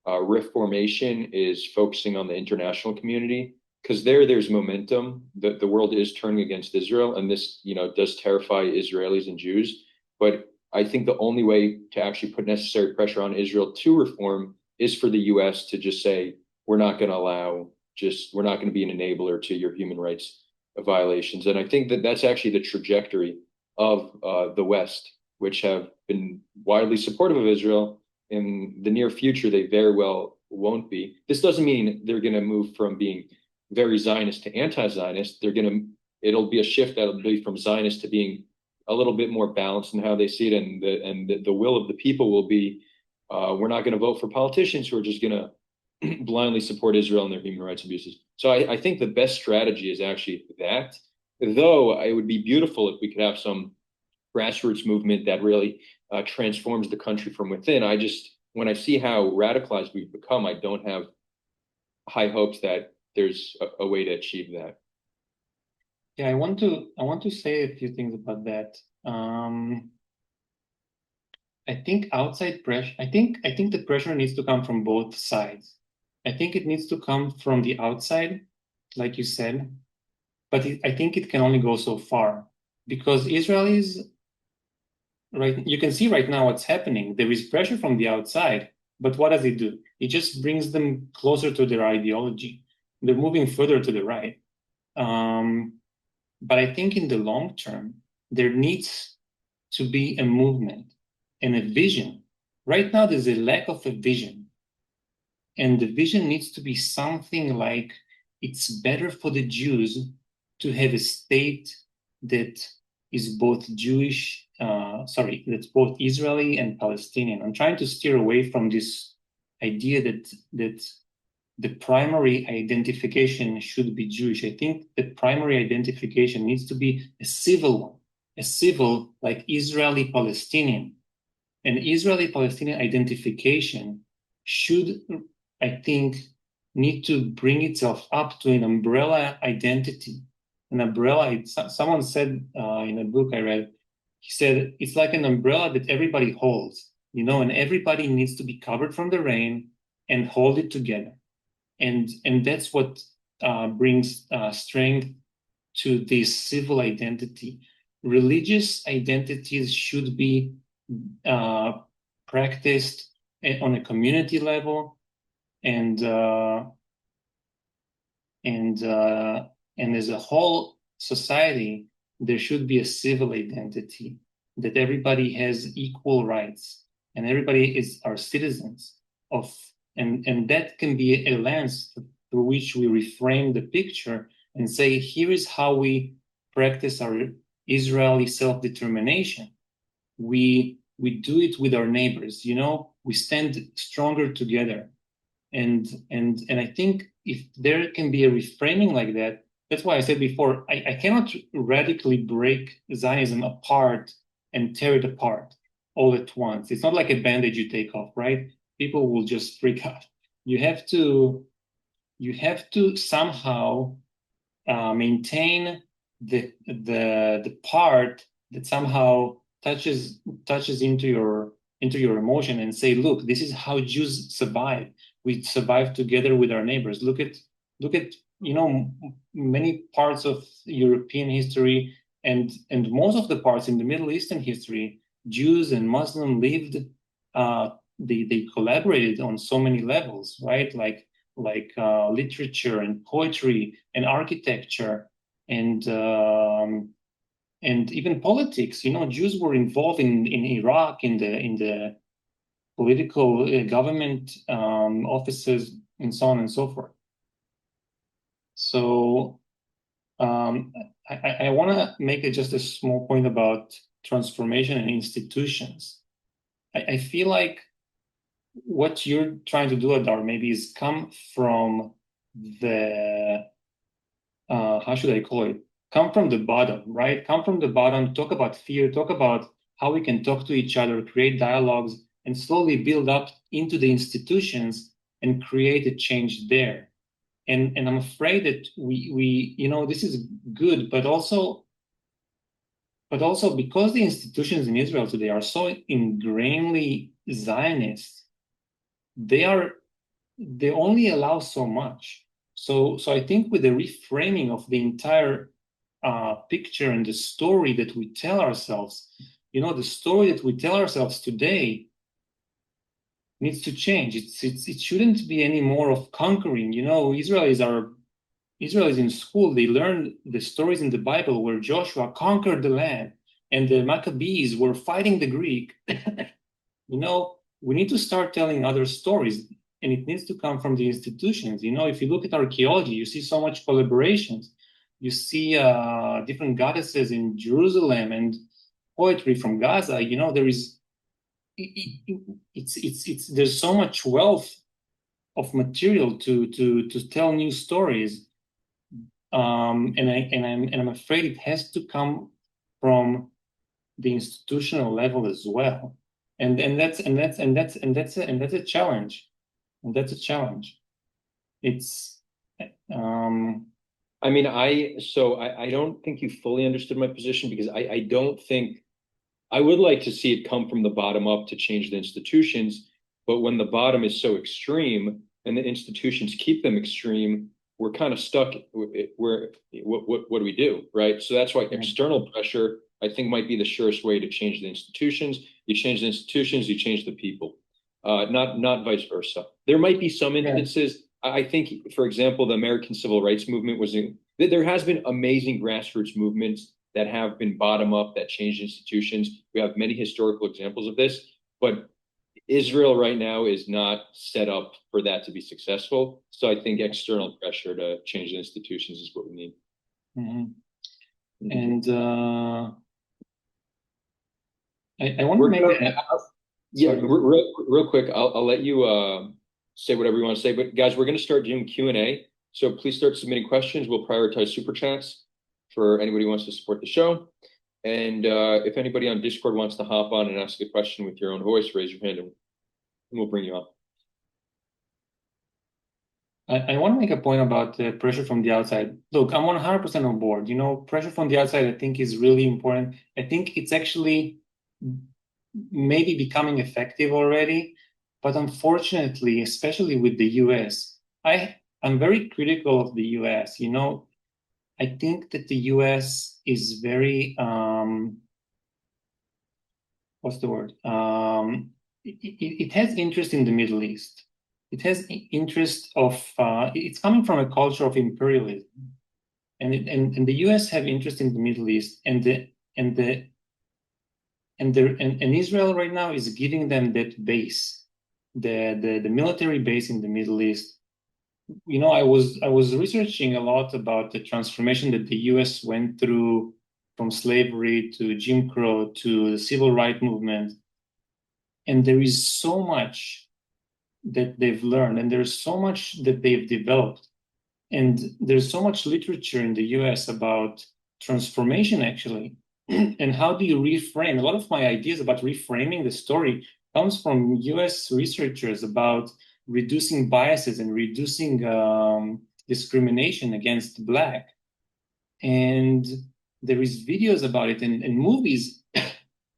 reformation is focusing on the international community, because there's momentum. The world is turning against Israel, and this, does terrify Israelis and Jews. But I think the only way to actually put necessary pressure on Israel to reform is for the U.S. to just say, we're not going to we're not going to be an enabler to your human rights violations. And I think that that's actually the trajectory of the West, which have been widely supportive of Israel. In the near future, they very well won't be. This doesn't mean they're going to move from being very Zionist to anti-Zionist. It'll be a shift that'll be from Zionist to being a little bit more balanced in how they see it, and the will of the people will be, we're not going to vote for politicians who are just going to blindly support Israel and their human rights abuses. So I think the best strategy is actually that, though it would be beautiful if we could have some grassroots movement that really transforms the country from within. When I see how radicalized we've become, I don't have high hopes that there's a way to achieve that. Yeah, I want to say a few things about that. I think outside pressure. I think the pressure needs to come from both sides. I think it needs to come from the outside, like you said, but I think it can only go so far because Israelis, right? You can see right now what's happening. There is pressure from the outside, but what does it do? It just brings them closer to their ideology. They're moving further to the right. But I think in the long term, there needs to be a movement and a vision. Right now, there's a lack of a vision. And the vision needs to be something like it's better for the Jews to have a state that is both that's both Israeli and Palestinian. I'm trying to steer away from this idea that the primary identification should be Jewish. I think the primary identification needs to be a civil one, a civil like Israeli-Palestinian. An Israeli-Palestinian identification should, I think, need to bring itself up to an umbrella identity. An umbrella, someone said in a book I read, he said, it's like an umbrella that everybody holds, and everybody needs to be covered from the rain and hold it together. And that's what brings strength to this civil identity. Religious identities should be practiced on a community level, and as a whole society, there should be a civil identity that everybody has equal rights and everybody is our citizens of. And that can be a lens through which we reframe the picture and say, here is how we practice our Israeli self-determination. We do it with our neighbors, we stand stronger together. And I think if there can be a reframing like that, that's why I said before, I cannot radically break Zionism apart and tear it apart all at once. It's not like a bandage you take off, right? People will just freak out. You have to somehow maintain the part that somehow touches into your emotion and say, look, this is how Jews survive. We survive together with our neighbors. Look at many parts of European history and most of the parts in the Middle Eastern history, Jews and Muslims lived. They collaborated on so many levels, right? Like literature and poetry and architecture and even politics. Jews were involved in Iraq in the political government offices and so on and so forth. So I want to make just a small point about transformation and institutions. I feel like what you're trying to do, Adar, maybe is come from the, how should I call it? Come from the bottom, right? Come from the bottom, talk about fear, talk about how we can talk to each other, create dialogues, and slowly build up into the institutions and create a change there. And I'm afraid that we this is good, but also because the institutions in Israel today are so ingrainedly Zionist, they only allow so much. So I think with the reframing of the entire picture and the story that we tell ourselves, the story that we tell ourselves today needs to change. It shouldn't be any more of conquering. Israelis in school, they learn the stories in the Bible where Joshua conquered the land and the Maccabees were fighting the Greek. We need to start telling other stories, and it needs to come from the institutions. If you look at archaeology, you see so much collaborations. You see different goddesses in Jerusalem and poetry from Gaza. There is it's there's so much wealth of material to tell new stories. And I'm afraid it has to come from the institutional level as well. And that's a challenge. And that's a challenge. It's um I mean, I don't think you fully understood my position because I don't think I would like to see it come from the bottom up to change the institutions. But when the bottom is so extreme and the institutions keep them extreme, we're kind of stuck. Where what do we do, right? So that's why external pressure, I think, might be the surest way to change the institutions. You change the institutions, you change the people, not vice versa. There might be some yeah. instances. I think, for example, the American Civil Rights Movement there has been amazing grassroots movements that have been bottom up that changed institutions. We have many historical examples of this, but Israel right now is not set up for that to be successful. So I think external pressure to change the institutions is what we need. Mhm. And I want to We're make gonna, a yeah, sorry. real quick. I'll let you say whatever you want to say. But guys, we're going to start doing Q&A. So please start submitting questions. We'll prioritize super chats for anybody who wants to support the show. And if anybody on Discord wants to hop on and ask a question with your own voice, raise your hand and we'll bring you on. I want to make a point about pressure from the outside. Look, I'm 100% on board. Pressure from the outside, I think, is really important. I think it's actually maybe becoming effective already, but unfortunately, especially with the US, I'm very critical of the US. I think that the US is very what's the word? It has interest in the Middle East. It has interest of it's coming from a culture of imperialism, and the U.S. have interest in the Middle East, and Israel right now is giving them that base, the military base in the Middle East. I was researching a lot about the transformation that the U.S. went through from slavery to Jim Crow to the civil rights movement, and there is so much that they've learned, and there's so much that they've developed. And there's so much literature in the US about transformation, actually. And how do you reframe? A lot of my ideas about reframing the story comes from US researchers about reducing biases and reducing discrimination against Black. And there is videos about it and movies.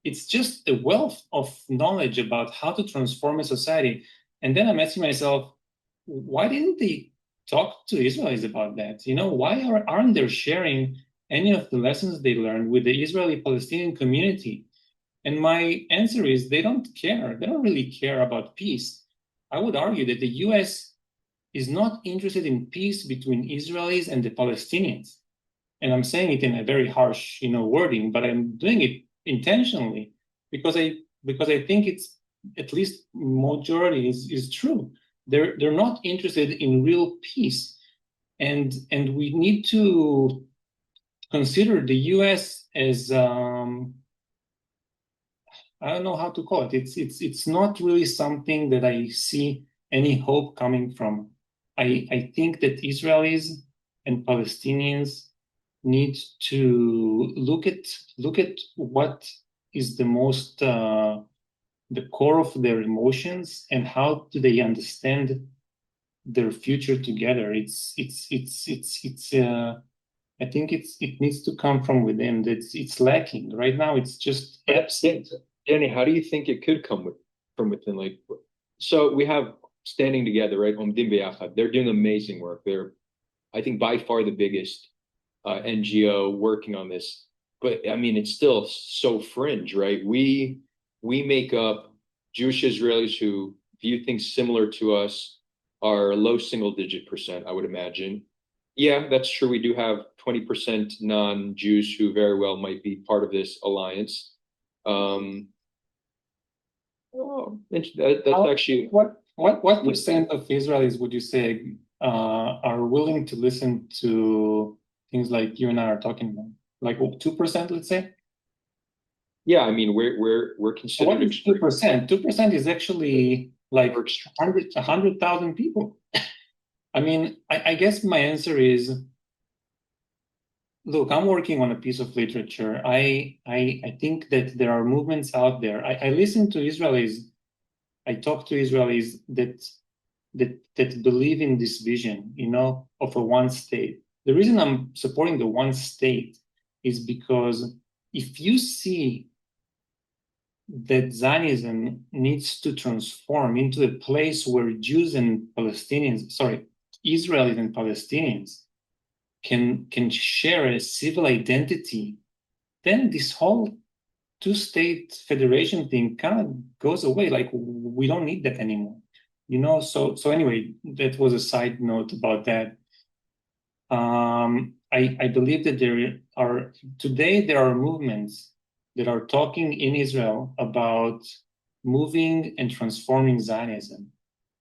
It's just a wealth of knowledge about how to transform a society. And then I'm asking myself, why didn't they talk to Israelis about that? Why aren't they sharing any of the lessons they learned with the Israeli Palestinian community? And my answer is they don't care. They don't really care about peace. I would argue that the US is not interested in peace between Israelis and the Palestinians. And I'm saying it in a very harsh, wording, but I'm doing it intentionally because I think it's at least majority is true. They're not interested in real peace, and we need to consider the U.S. as I don't know how to call it. It's not really something that I see any hope coming from. I think that Israelis and Palestinians need to look at what is the core of their emotions and how do they understand their future together. I think it needs to come from within. It's lacking right now. It's just absent. Danny, how do you think it could come from within? So we have Standing Together, right? Omdim B'Yachad. They're doing amazing work. They're I think by far the biggest NGO working on this. But I mean, it's still so fringe, right? We make up Jewish Israelis who view things similar to us are a low single digit percent, I would imagine. Yeah, that's true. We do have 20% non-Jews who very well might be part of this alliance. Um, that's How, actually what percent of Israelis would you say are willing to listen to things like you and I are talking about? Like 2%, let's say? yeah. I mean, we're What considered is extreme. 2%? 2% is actually like We're extreme. 100,000 people. I mean, I guess my answer is, look, I'm working on a piece of literature. I think that there are movements out there. I listen to Israelis. I talk to Israelis that believe in this vision, of a one state. The reason I'm supporting the one state is because if you see that Zionism needs to transform into a place where Jews and Palestinians, sorry, Israelis and Palestinians can share a civil identity, then this whole two-state federation thing kind of goes away. Like we don't need that anymore. So anyway, that was a side note about that. I believe that there are movements that are talking in Israel about moving and transforming Zionism.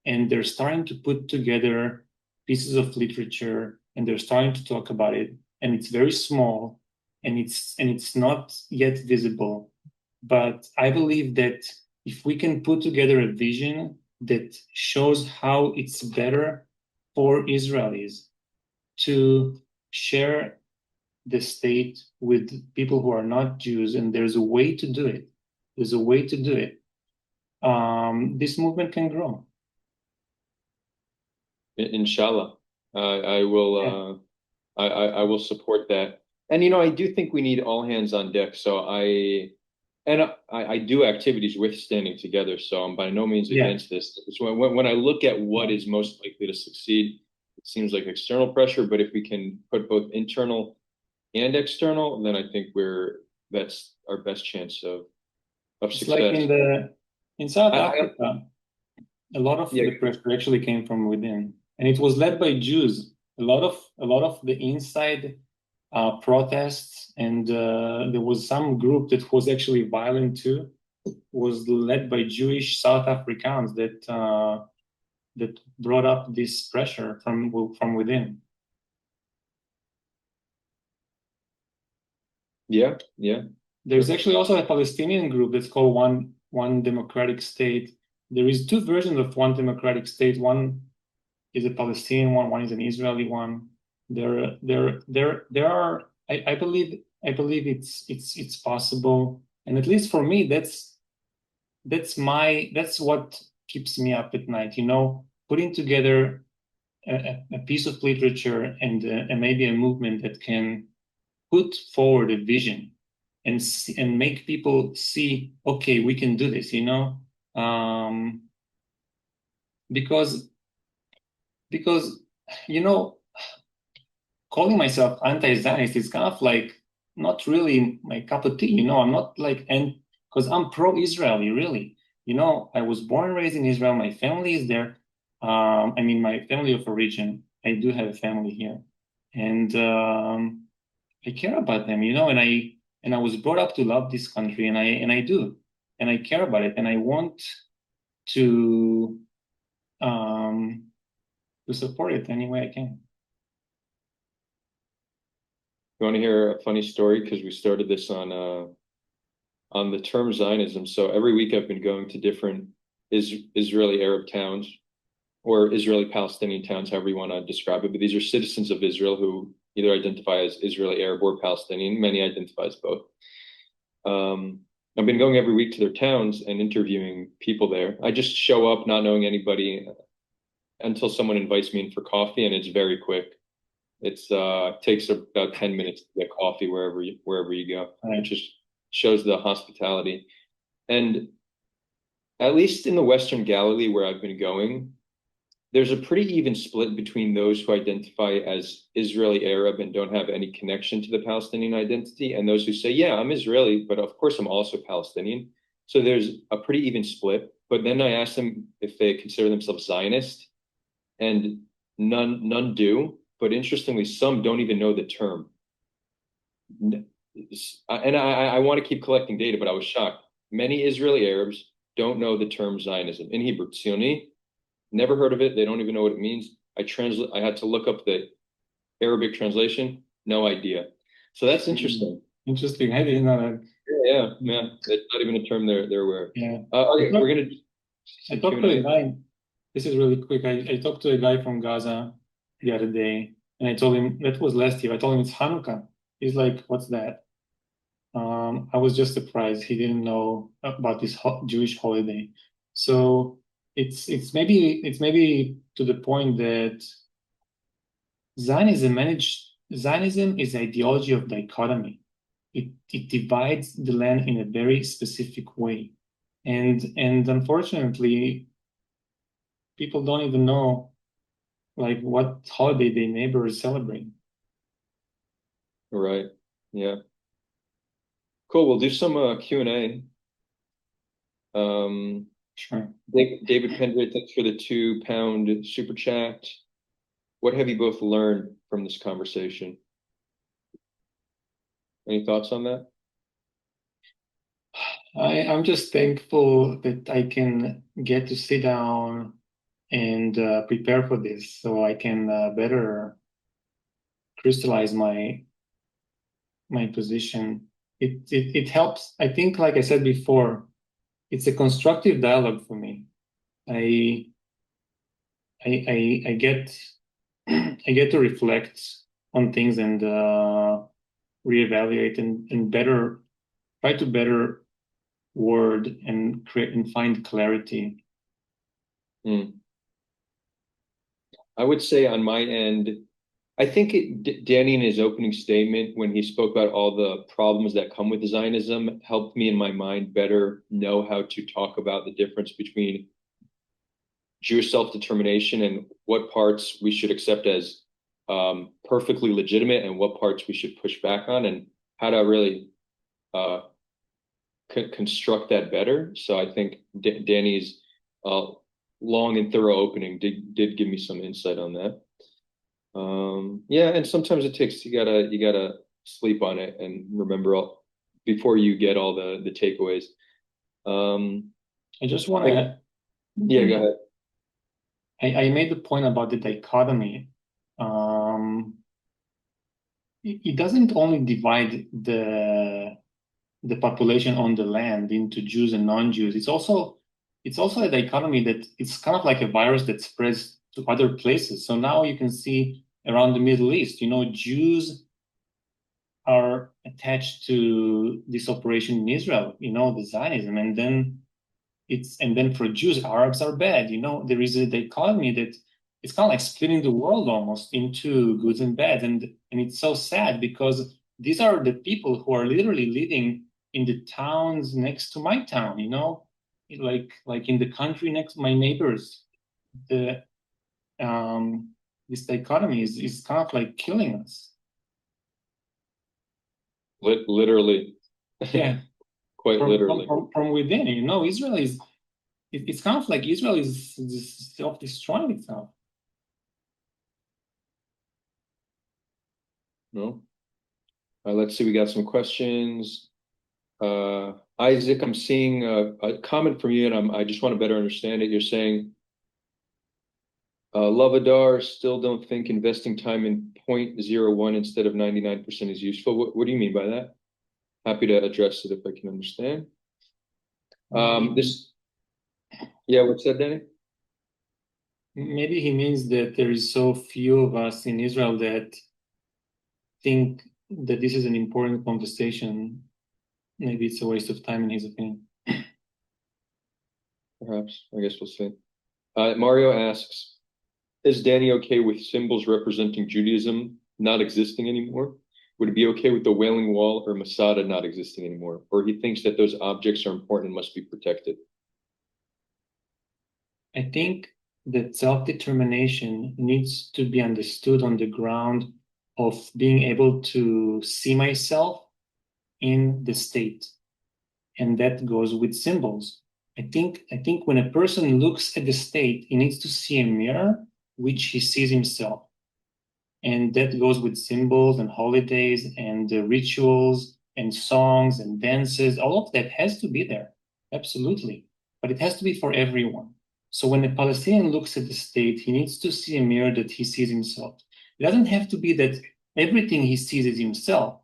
And they're starting to put together pieces of literature and they're starting to talk about it. And it's very small and it's not yet visible. But I believe that if we can put together a vision that shows how it's better for Israelis to share the state with people who are not Jews, and there's a way to do it. There's a way to do it. This movement can grow. Inshallah, I will. Yeah. I will support that. And I do think we need all hands on deck. So I do activities with Standing Together. So I'm by no means Yeah. against this. So when I look at what is most likely to succeed, it seems like external pressure. But if we can put both internal and external, then I think that's our best chance of It's like success. in South I Africa, a lot of Yeah. the pressure actually came from within, and it was led by Jews. A lot of the inside protests, and there was some group that was actually violent too. Was led by Jewish South Africans that brought up this pressure from within. Yeah. Yeah. There's actually also a Palestinian group that's called One Democratic State. There is two versions of One Democratic State. One is a Palestinian one. One is an Israeli one. There are. I believe it's possible, and at least for me, that's what keeps me up at night. Putting together a piece of literature and maybe a movement that can put forward a vision and make people see, okay, we can do this, um, because because you know calling myself anti-Zionist is kind of like not really my cup of tea. I'm not like, and because I'm pro-Israeli, really. I was born and raised in Israel. My family is there. I mean, my family of origin. I do have a family here, and I care about them. And I was brought up to love this country, and I do, and I care about it, and I want to um, to support it any way I can. You want to hear a funny story? Because we started this on the term Zionism. So every week I've been going to different Israeli Arab towns or Israeli Palestinian towns, however you want to describe it. But these are citizens of Israel who either identify as Israeli Arab or Palestinian. Many identify as both. I've been going every week to their towns and interviewing people there. I just show up not knowing anybody until someone invites me in for coffee, and it's very quick. It's takes about 10 minutes to get coffee wherever you go. It Right. just shows the hospitality. And at least in the Western Galilee where I've been going, there's a pretty even split between those who identify as Israeli Arab and don't have any connection to the Palestinian identity, and those who say, yeah, I'm Israeli, but of course I'm also Palestinian. So there's a pretty even split. But then I asked them if they consider themselves Zionist, and none do. But interestingly, some don't even know the term. And I want to keep collecting data, but I was shocked. Many Israeli Arabs don't know the term Zionism in Hebrew. Zioni, never heard of it. They don't even know what it means. I had to look up the Arabic translation. No idea. So that's interesting. Interesting. I didn't know that. Yeah, yeah. It's not even a term they're aware of. Yeah. Okay, we're gonna I some talked to a Q&A. guy. This is really quick. I talked to a guy from Gaza the other day, and I told him that was last year. I told him it's Hanukkah. He's like, "What's that?" I was just surprised he didn't know about this Jewish holiday. So it's maybe to the point that Zionism is the ideology of dichotomy. It divides the land in a very specific way, and unfortunately, people don't even know like what holiday their neighbor is celebrating. Right. Yeah. Cool. We'll do some Q&A. Sure. David Pendry, thanks for the £2 super chat. What have you both learned from this conversation? Any thoughts on that? I'm just thankful that I can get to sit down and prepare for this so I can better crystallize my position. It helps. I think, like I said before, it's a constructive dialogue for me. I I get I get to reflect on things and reevaluate and better try to better word and create and find clarity. Hmm. I would say on my end, I think Danny in his opening statement, when he spoke about all the problems that come with Zionism, helped me in my mind better know how to talk about the difference between Jewish self-determination and what parts we should accept as perfectly legitimate and what parts we should push back on, and how to really uh, construct that better. So I think Danny's uh, long and thorough opening did give me some insight on that. Yeah, and sometimes it takes you gotta sleep on it and remember all before you get all the takeaways. Um, I just want like, to yeah, go ahead. I made the point about the dichotomy. Um, it doesn't only divide the population on the land into Jews and non-Jews. It's also a dichotomy that it's kind of like a virus that spreads to other places. So now you can see around the Middle East, Jews are attached to this operation in Israel, the Zionism, and then for Jews, Arabs are bad. There is a dichotomy that it's kind of like splitting the world almost into goods and bad, and it's so sad because these are the people who are literally living in the towns next to my town. Like in the country next to my neighbors. The This dichotomy is kind of like killing us. Literally, Yeah, quite from from literally. from, from within. Israel is it's kind of like Israel is self-destroying itself. No. Let's see. We got some questions. Isaac, I'm seeing a comment from you, and I just want to better understand it. You're saying, Love Adar, still don't think investing time in 0.01 instead of 99% is useful. What do you mean by that? Happy to address it if I can understand. This, yeah, what's that, Danny? Maybe he means that there is so few of us in Israel that think that this is an important conversation. Maybe it's a waste of time in his opinion. Perhaps. I guess we'll see. Mario asks, is Danny okay with symbols representing Judaism not existing anymore? Would it be okay with the Wailing Wall or Masada not existing anymore? Or he thinks that those objects are important and must be protected? I think that self-determination needs to be understood on the ground of being able to see myself in the state. And that goes with symbols. I think when a person looks at the state, he needs to see a mirror which he sees himself. And that goes with symbols and holidays and rituals and songs and dances. All of that has to be there, absolutely. But it has to be for everyone. So when a Palestinian looks at the state, he needs to see a mirror that he sees himself. It doesn't have to be that everything he sees is himself,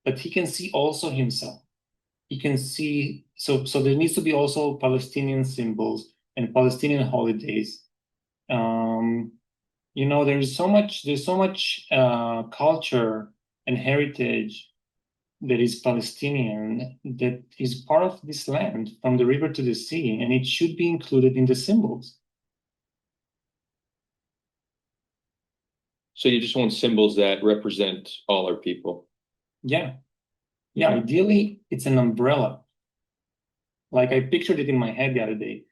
but he can see also himself. He can see, so there needs to be also Palestinian symbols and Palestinian holidays. Um, there's so much culture and heritage that is Palestinian that is part of this land from the river to the sea, and it should be included in the symbols. So you just want symbols that represent all our people. Yeah. Yeah, ideally, it's an umbrella. Like I pictured it in my head the other day.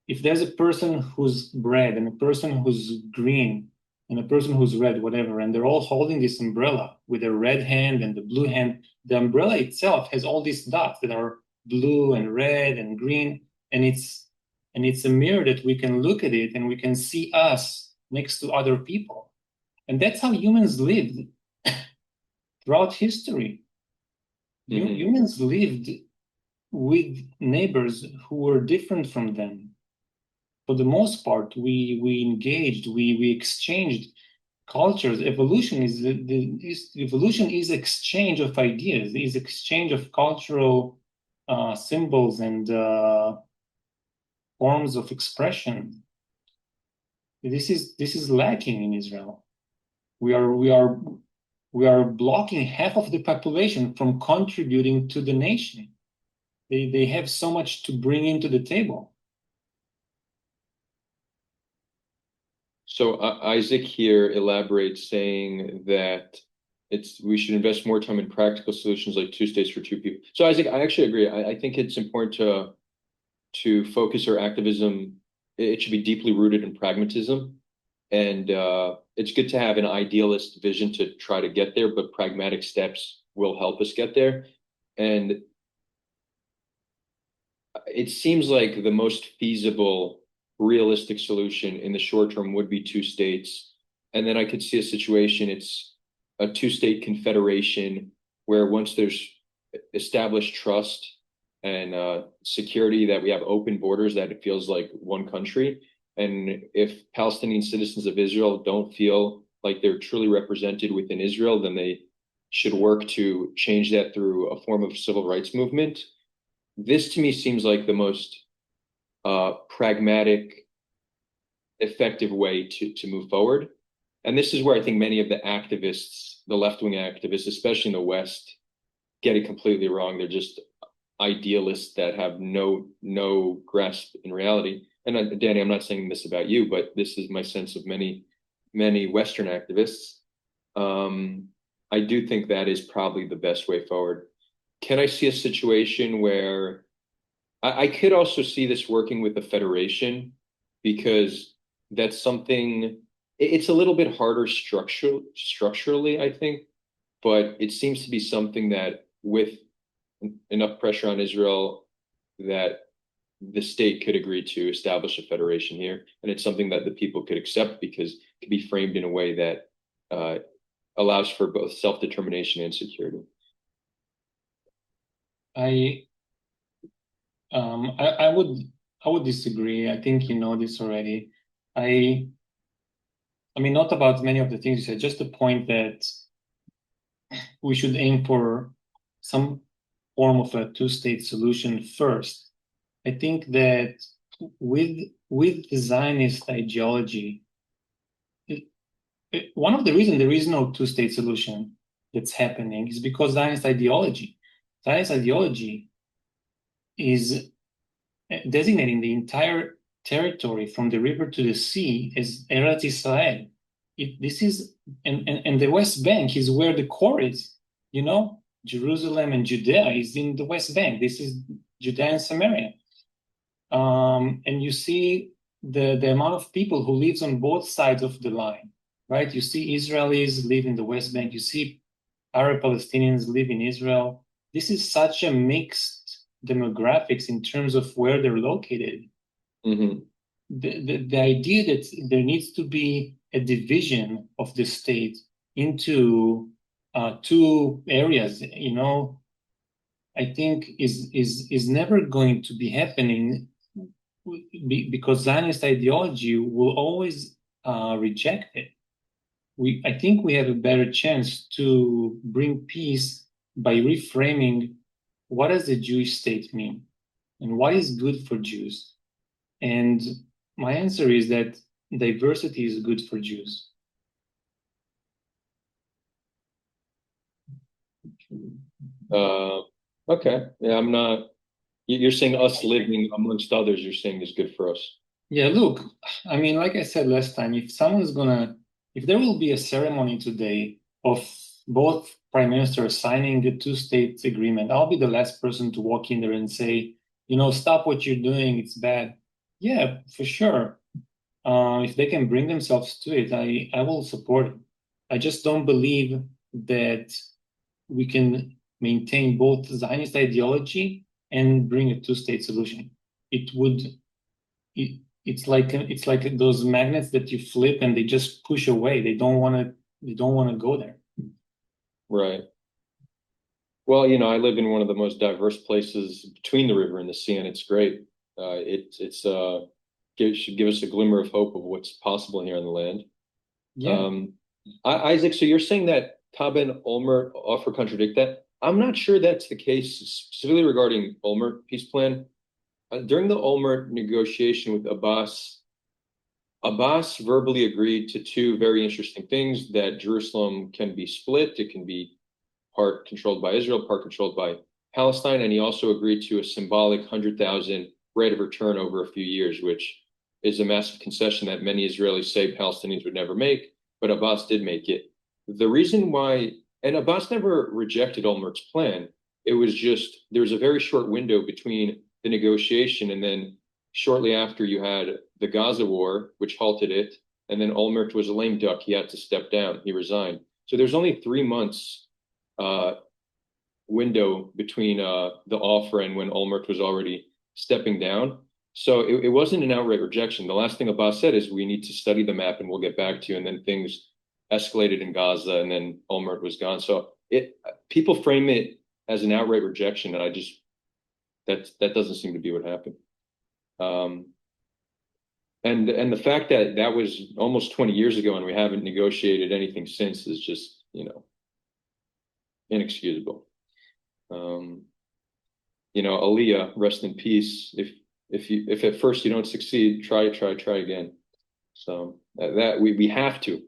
If there's a person who's red and a person who's green and a person who's red, whatever, and they're all holding this umbrella with a red hand and the blue hand, the umbrella itself has all these dots that are blue and red and green, and it's a mirror that we can look at it and we can see us next to other people. And that's how humans lived throughout history. Mhm. Humans lived with neighbors who were different from them. For the most part, we engaged, we exchanged cultures. Evolution is exchange of ideas, is exchange of cultural symbols and forms of expression. This is lacking in Israel. We are blocking half of the population from contributing to the nation. They have so much to bring into the table. So Isaac here elaborates saying that we should invest more time in practical solutions like two states for two people. So Isaac, I actually agree. I think it's important to focus our activism. It should be deeply rooted in pragmatism, and it's good to have an idealist vision to try to get there, but pragmatic steps will help us get there. And it seems like the most feasible, realistic solution in the short term would be two states. And then I could see a situation, it's a two-state confederation where once there's established trust and security, that we have open borders, that it feels like one country. And if Palestinian citizens of Israel don't feel like they're truly represented within Israel, then they should work to change that through a form of civil rights movement. This to me seems like the most pragmatic, effective way to move forward. And this is where I think many of the activists, the left-wing activists, especially in the West, get it completely wrong. They're just idealists that have no grasp in reality. And Danny, I'm not saying this about you, but this is my sense of many Western activists. I do think that is probably the best way forward. Can I see a situation where I could also see this working with the federation because that's something it's a little bit harder structurally, I think, but it seems to be something that with enough pressure on Israel that the state could agree to establish a federation here. And it's something that the people could accept because it could be framed in a way that allows for both self-determination and security. I I would disagree. I think you know this already. I I mean, not about many of the things you said, just the point that we should aim for some form of a two-state solution first. I think that with the Zionist ideology, one of the reasons there is no two-state solution that's happening is because Zionist ideology is designating the entire territory from the river to the sea as Eretz Israel. This is and the West Bank is where the core is. You know, Jerusalem and Judea is in the West Bank. This is Judea and Samaria. And you see the amount of people who lives on both sides of the line, right? You see Israelis live in the West Bank. You see Arab Palestinians live in Israel. This is such a mixed demographics in terms of where they're located. Hmm. The idea that there needs to be a division of the state into two areas, I think is never going to be happening because Zionist ideology will always reject it. I think we have a better chance to bring peace by reframing what does the Jewish state mean and what is good for Jews. And my answer is that diversity is good for Jews. Uh, okay. Yeah, I'm not. You're saying us living amongst others, you're saying is good for us. Yeah, look, I mean, like I said last time, if there will be a ceremony today of both prime ministers signing the two-state agreement, I'll be the last person to walk in there and say, stop what you're doing, it's bad. Yeah, for sure. If they can bring themselves to it, I will support it. I just don't believe that we can maintain both Zionist ideology and bring a two-state solution. It would it's like those magnets that you flip and they just push away. They don't want to go there. Right. Well, I live in one of the most diverse places between the river and the sea, and it's great. Should give us a glimmer of hope of what's possible here on the land. Yeah. Um, Isaac, so you're saying that Taba and Olmert offer contradict that? I'm not sure that's the case, specifically regarding Olmert peace plan. During the Olmert negotiation with Abbas verbally agreed to two very interesting things: that Jerusalem can be split, it can be part controlled by Israel, part controlled by Palestine, and he also agreed to a symbolic 100,000 rate of return over a few years, which is a massive concession that many Israelis say Palestinians would never make, but Abbas did make it. The reason why, and Abbas never rejected Olmert's plan, it was just there was a very short window between the negotiation and then shortly after you had the Gaza war, which halted it, and then Olmert was a lame duck. He had to step down. He resigned. So there's only 3 months uh, window between the offer and when Olmert was already stepping down. So it wasn't an outright rejection. The last thing Abbas said is we need to study the map and we'll get back to you. And then things escalated in Gaza and then Olmert was gone. So people frame it as an outright rejection, and that doesn't seem to be what happened. Um, and the fact that that was almost 20 years ago and we haven't negotiated anything since is just, inexcusable. Um, Aliyah, rest in peace. If at first you don't succeed, try again. So that we have to,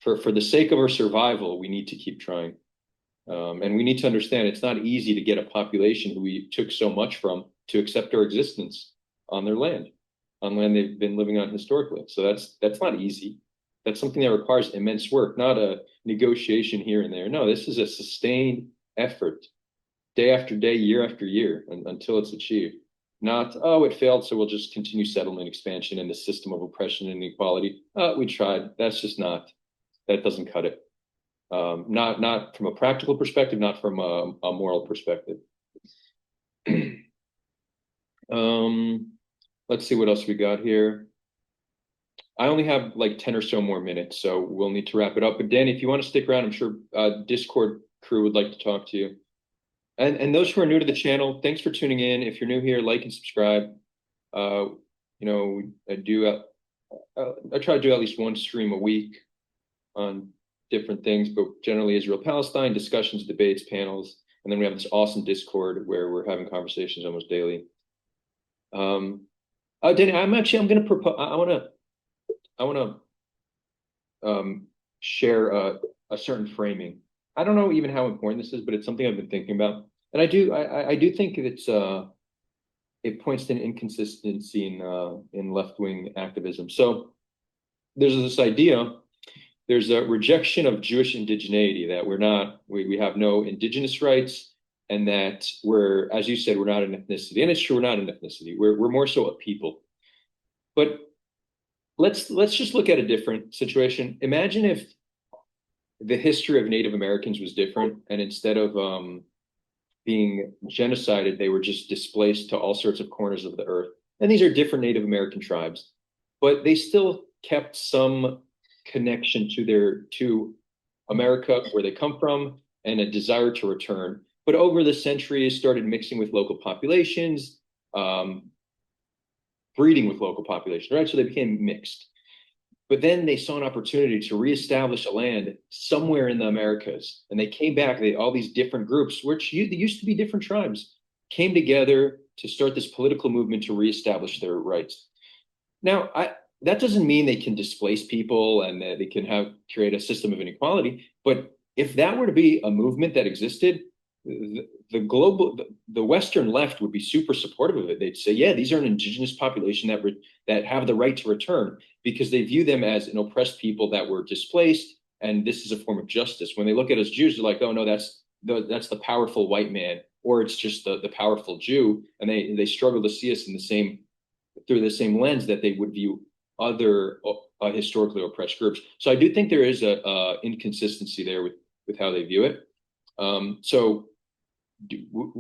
for the sake of our survival, we need to keep trying. And we need to understand it's not easy to get a population who we took so much from to accept our existence on their land, on land they've been living on historically. So that's not easy. That's something that requires immense work, not a negotiation here and there. No, this is a sustained effort, day after day, year after year, until it's achieved. Not, oh, it failed, so we'll just continue settlement expansion and the system of oppression and inequality. We tried. That doesn't cut it. Not from a practical perspective, not from a moral perspective. Let's see what else we got here. I only have like 10 or so more minutes, so we'll need to wrap it up. But Danny, if you want to stick around, I'm sure Discord crew would like to talk to you. And those who are new to the channel, thanks for tuning in. If you're new here, like and subscribe. Uh, I do. I try to do at least one stream a week on different things, but generally Israel-Palestine discussions, debates, panels, and then we have this awesome Discord where we're having conversations almost daily. Danny, I'm going to propose. I want to share a certain framing. I don't know even how important this is, but it's something I've been thinking about, and I do think it points to an inconsistency in left wing activism. So there's this idea. There's a rejection of Jewish indigeneity, that we have no indigenous rights, and that as you said, we're not an ethnicity, and it's true, we're not an ethnicity. We're more so a people. But let's just look at a different situation. Imagine if the history of Native Americans was different, and instead of being genocided, they were just displaced to all sorts of corners of the earth. And these are different Native American tribes, but they still kept some connection to America, where they come from, and a desire to return. But over the centuries, started mixing with local populations, um, breeding with local populations, right? So they became mixed. But then they saw an opportunity to reestablish a land somewhere in the Americas, and they came back. All these different groups, which used to be different tribes, came together to start this political movement to reestablish their rights. Now, that doesn't mean they can displace people and that they can create a system of inequality. But if that were to be a movement that existed, the Western left would be super supportive of it. They'd say, yeah, these are an indigenous population that have the right to return, because they view them as an oppressed people that were displaced, and this is a form of justice. When they look at us Jews, they're like, oh no, that's the powerful white man, or it's just the powerful Jew, and they struggle to see us in the same through the same lens that they would view other historically oppressed groups. So I do think there is a inconsistency there with how they view it. So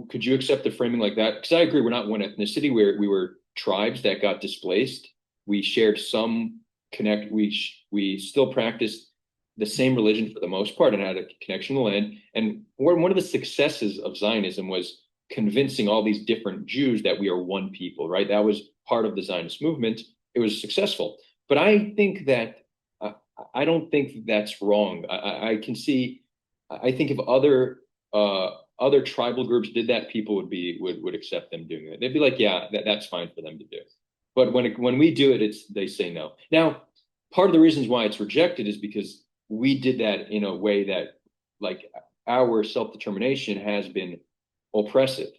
could you accept the framing like that? Because I agree, we're not one ethnicity. We were tribes that got displaced. We shared some connect. We still practiced the same religion for the most part and had a connection to the land. And one of the successes of Zionism was convincing all these different Jews that we are one people, right? That was part of the Zionist movement. It was successful. But I think that I don't think that's wrong. I can see. I think if other tribal groups did that, people would accept them doing it. They'd be like, yeah, that's fine for them to do. But when we do it, they say no. Now, part of the reasons why it's rejected is because we did that in a way that, like, our self-determination has been oppressive.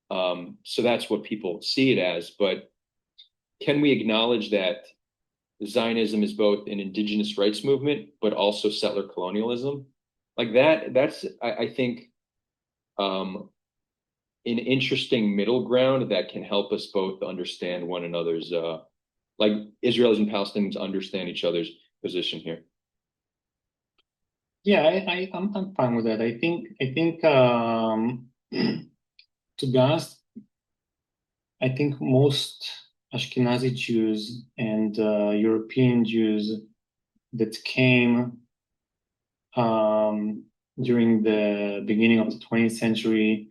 So that's what people see it as. But can we acknowledge that Zionism is both an indigenous rights movement, but also settler colonialism? Like that's I think um, an interesting middle ground that can help us both understand one another's, like Israelis and Palestinians understand each other's position here. Yeah, I'm fine with that. I think to be honest, I think most Ashkenazi Jews and European Jews that came during the beginning of the 20th century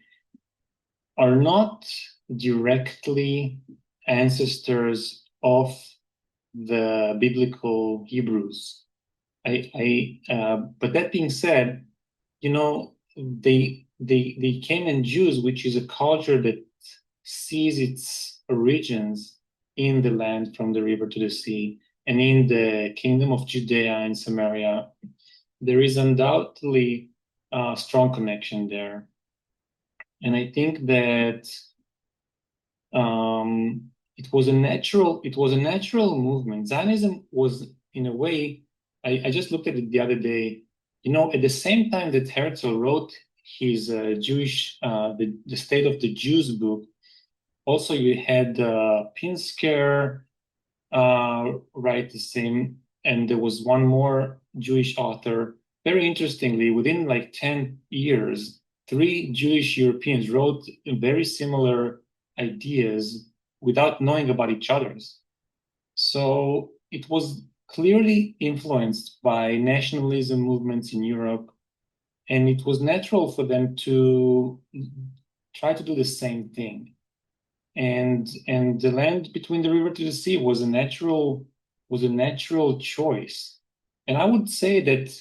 are not directly ancestors of the biblical Hebrews. But that being said, they came in Jews, which is a culture that sees its origins in the land from the river to the sea, and in the kingdom of Judea and Samaria. There is undoubtedly a strong connection there. And I think that it was a natural movement. Zionism was, in a way, I just looked at it the other day. At the same time that Herzl wrote his the State of the Jews book, also you had Pinsker write the same, and there was one more Jewish author. Very interestingly, within like 10 years, three Jewish Europeans wrote very similar ideas without knowing about each other's. So it was clearly influenced by nationalism movements in Europe, and it was natural for them to try to do the same thing. And the land between the river to the sea was a natural choice. And I would say that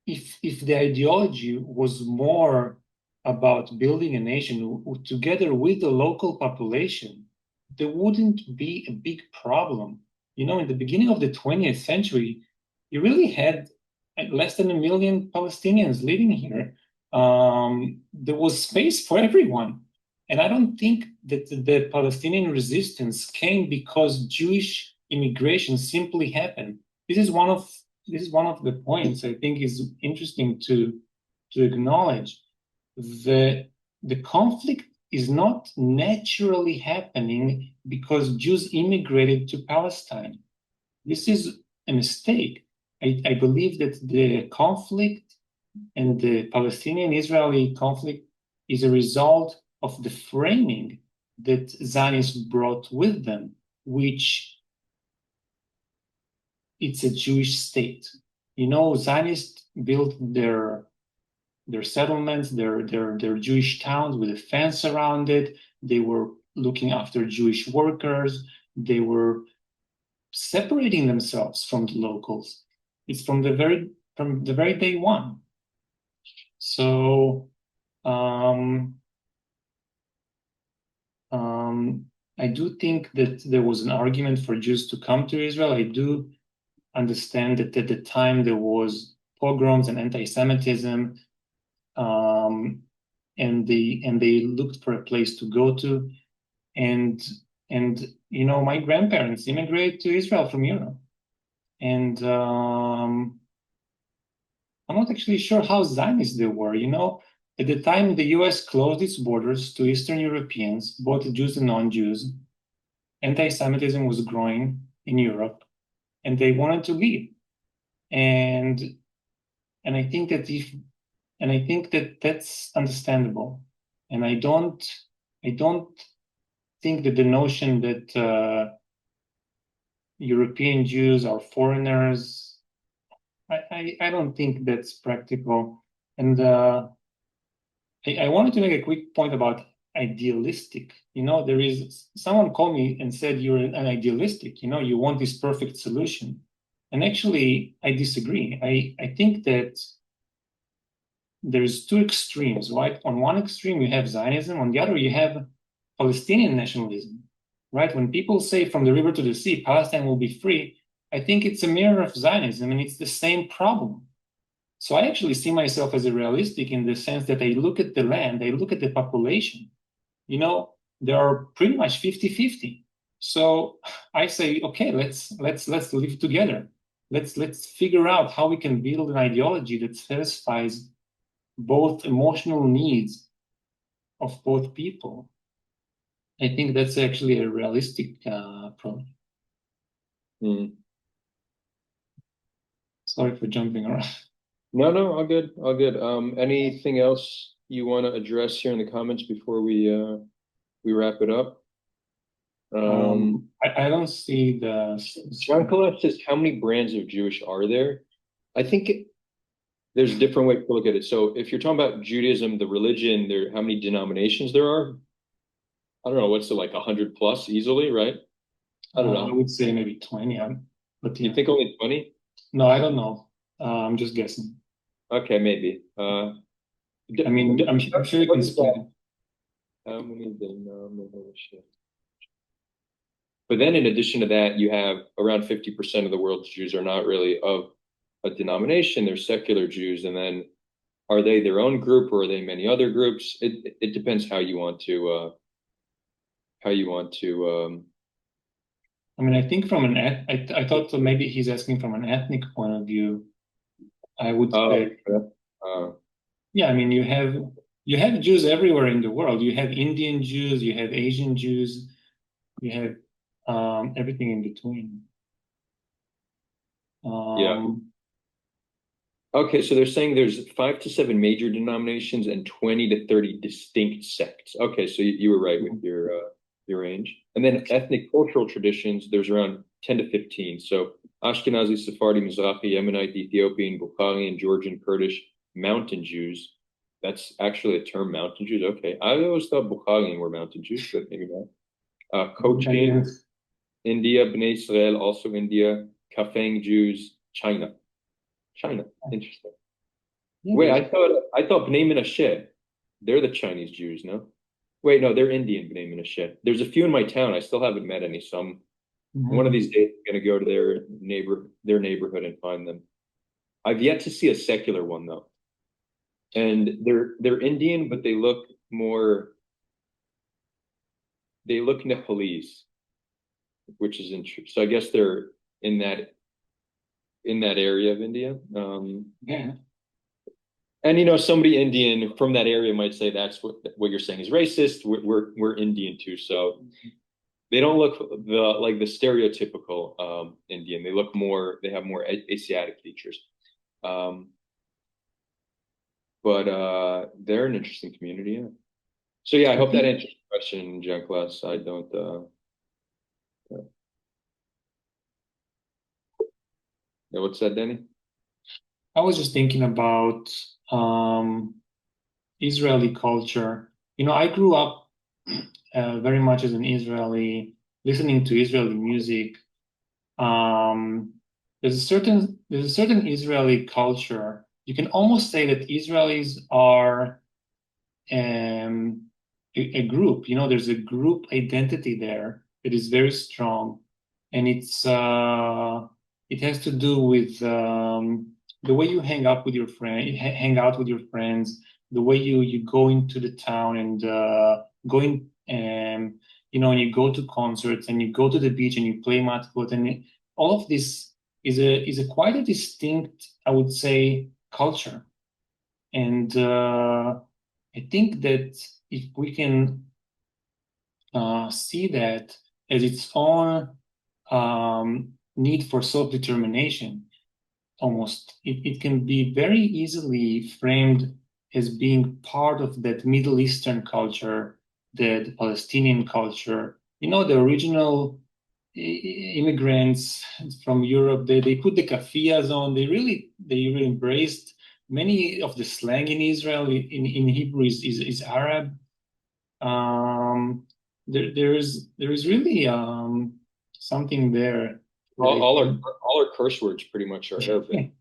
if the ideology was more about building a nation together with the local population, there wouldn't be a big problem. In the beginning of the 20th century, you really had less than 1 million Palestinians living here. There was space for everyone. And I don't think that the Palestinian resistance came because Jewish immigration simply happened. This is one of the points I think is interesting to acknowledge. The conflict is not naturally happening because Jews immigrated to Palestine. This is a mistake. I believe that the conflict and the Palestinian-Israeli conflict is a result of the framing that Zionists brought with them, which it's a Jewish state. Zionists built their settlements, their Jewish towns with a fence around it. They were looking after Jewish workers. They were separating themselves from the locals. It's from the very day one. So I do think that there was an argument for Jews to come to Israel. I do understand that at the time there was pogroms and anti-Semitism, and they looked for a place to go to, and my grandparents immigrated to Israel from Europe, and I'm not actually sure how Zionist they were. At the time, the U.S. closed its borders to Eastern Europeans, both Jews and non-Jews. Anti-Semitism was growing in Europe, and they wanted to leave. And I think that that's understandable. And I don't think that the notion that European Jews are foreigners, I don't think that's practical. And I wanted to make a quick point about idealistic. There is someone called me and said you're an idealistic. You want this perfect solution. And actually, I disagree. I think that there's two extremes, right? On one extreme, you have Zionism. On the other, you have Palestinian nationalism, right? When people say from the river to the sea, Palestine will be free, I think it's a mirror of Zionism, and it's the same problem. So I actually see myself as a realistic in the sense that I look at the land, I look at the population. There are pretty much 50-50. So I say, okay, let's live together. Let's figure out how we can build an ideology that satisfies both emotional needs of both people. I think that's actually a realistic approach. Sorry for jumping around. No, all good, all good. Anything else you want to address here in the comments before we wrap it up? I don't see the. John Colette says, how many brands of Jewish are there? I think there's a different way to look at it. So if you're talking about Judaism, the religion, how many denominations there are? I don't know, what's it, like 100 plus easily, right? I don't know. I would say maybe 20. But You think only 20? No, I don't know. I'm just guessing. Okay, maybe. I mean, I'm sure you can split it. How many denominations? But then in addition to that, you have around 50% of the world's Jews are not really of a denomination. They're secular Jews. And then are they their own group or are they many other groups? It depends how you want to I mean, I think I thought maybe he's asking from an ethnic point of view. I would say, yeah, I mean, you have Jews everywhere in the world. You have Indian Jews, you have Asian Jews, you have everything in between. Yeah. Okay, so they're saying there's 5 to 7 major denominations and 20 to 30 distinct sects. Okay, so you were right with your range. And then ethnic cultural traditions, there's around 10 to 15. So Ashkenazi, Sephardi, Mizrahi, Yemenite, Ethiopian, Bukharian, Georgian, Kurdish, Mountain Jews. That's actually a term, Mountain Jews. Okay, I always thought Bukharian were Mountain Jews, but maybe not. Cochin, India, Bnei Israel, also India, Kafang Jews, China. Interesting. Yeah, wait, I thought Bnei Menashe, they're the Chinese Jews, no? Wait, no, they're Indian Bnei Menashe. There's a few in my town. I still haven't met any. So one of these days I'm gonna go to their neighborhood and find them. I've yet to see a secular one though. And they're Indian, but they look Nepalese, which is interesting. So I guess they're in that area of India. Yeah. And somebody Indian from that area might say that's what you're saying is racist. We're Indian too, so they don't look like the stereotypical Indian. They have more Asiatic features. Um, but they're an interesting community. Yeah. So yeah, I I hope that think answers your question, John Class. I don't. Yeah. What's that, Danny? I was just thinking about um, Israeli culture. I grew up very much as an Israeli, listening to Israeli music. Um, there's a certain Israeli culture. You can almost say that Israelis are um, a group. There's a group identity there that is very strong, and it has to do with the way you hang out with your friends, the way you go into the town and going and you go to concerts and you go to the beach and you play matkot, and all of this is a quite a distinct, I would say, culture. And I think that if we can see that as its own need for self-determination, almost, it can be very easily framed as being part of that Middle Eastern culture, the Palestinian culture. The original immigrants from Europe, they put the kafiyas on. They really embraced many of the slang in Israel. In Hebrew is Arab. There is really something there that All, I all our think. all our curse words pretty much are Arabic.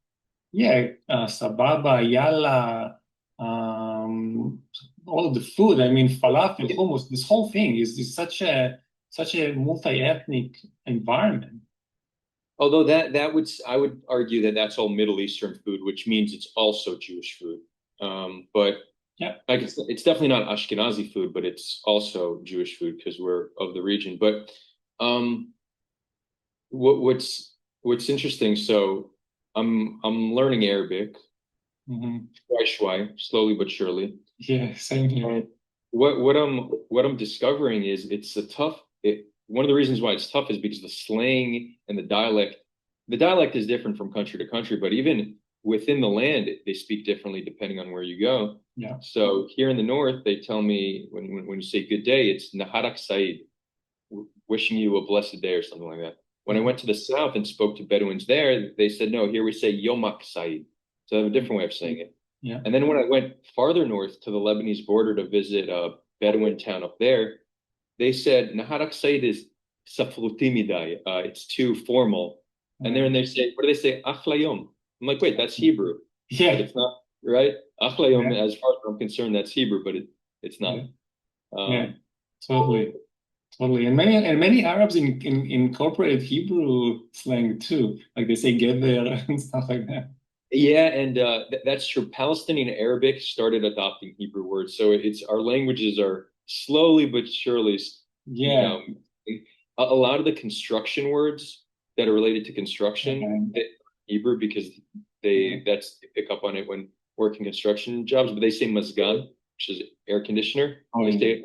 Yeah, sababa, yalla, um, all of the food. I mean, falafel, hummus. This whole thing is such a multi-ethnic environment. Although I would argue that that's all Middle Eastern food, which means it's also Jewish food. But Yeah. like it's definitely not Ashkenazi food, but it's also Jewish food because we're of the region. But um, what's interesting? So I'm learning Arabic, Hmm. shwai, slowly but surely. Yeah, same here. And what I'm discovering is one of the reasons why it's tough is because the slang and the dialect is different from country to country, but even within the land, they speak differently depending on where you go. Yeah. So here in the north, they tell me when you say good day, it's Naharak Said, wishing you a blessed day or something like that. When I Mhm. went to the south and spoke to Bedouins there, they said, no, here we say Yomak Said. So I have a different way of saying it. Yeah. And then when I went farther north to the Lebanese border to visit a Bedouin town up there, they said Naharak Said is safrutimidai. It's too formal. And then they say, what do they say? Achlayom. I'm like, wait, that's Hebrew, but Yeah. it's not, right? Achlayom, Yeah. as far as I'm concerned, that's Hebrew, but it's not. Yeah. Yeah. Um, Totally. Totally. And many Arabs incorporated Hebrew slang too. Like they say get there and stuff like that. Yeah, and that's true. Palestinian Arabic started adopting Hebrew words, so it's our languages are slowly but surely, you Yeah. know, a lot of the construction words that are related to construction And, Hebrew because yeah. they pick up on it when working construction jobs, but they say mazgan, which is air conditioner. Oh, They yeah. say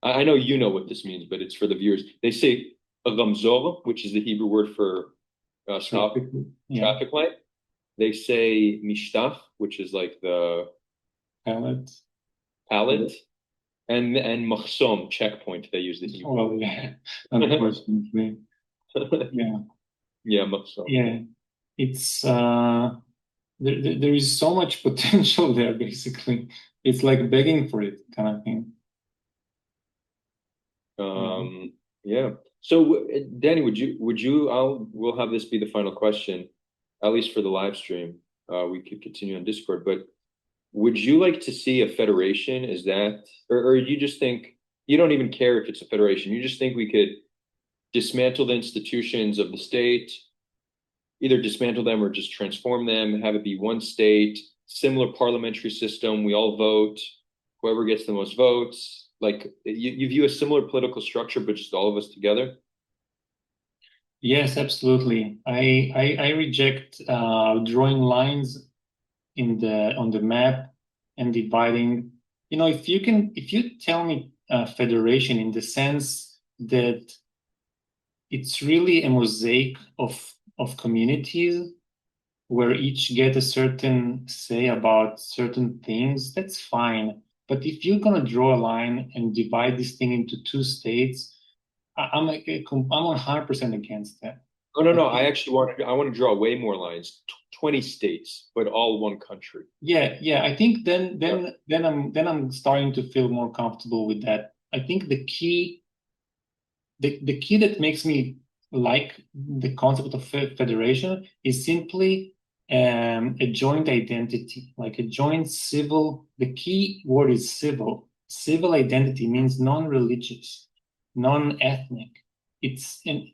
I know you know what this means, but it's for the viewers. They say a gamzor, which is the Hebrew word for stop Traffic. Yeah. traffic light. They say mishtaf, which is like the Palette. pallet, and mahsom, checkpoint. They use the Hebrew Well, word. yeah. Unfortunately. Yeah. Yeah, mahsom. Yeah. It's there is so much potential there, basically. It's like begging for it kind of thing. Mhm. Yeah. So, Danny, we'll have this be the final question, at least for the live stream. We could continue on Discord, but would you like to see a federation? Is that, or you just think you don't even care if it's a federation? You just think we could dismantle the institutions of the state, either dismantle them or just transform them, have it be one state, similar parliamentary system. We all vote, whoever gets the most votes. Like you view a similar political structure, but just all of us together. Yes, absolutely. I reject drawing lines on the map and dividing. If you tell me federation in the sense that it's really a mosaic of communities where each get a certain say about certain things, that's fine. But if you're gonna draw a line and divide this thing into two states, I'm 100% against that. Oh, no, I no. think, I want to draw way more lines. 20 states, but all one country. yeah. I think then Yeah. then then I'm starting to feel more comfortable with that. I think the key that makes me like the concept of federation is simply a joint identity, like a joint civil. The key word is civil. Civil identity means non-religious, non-ethnic. It's in,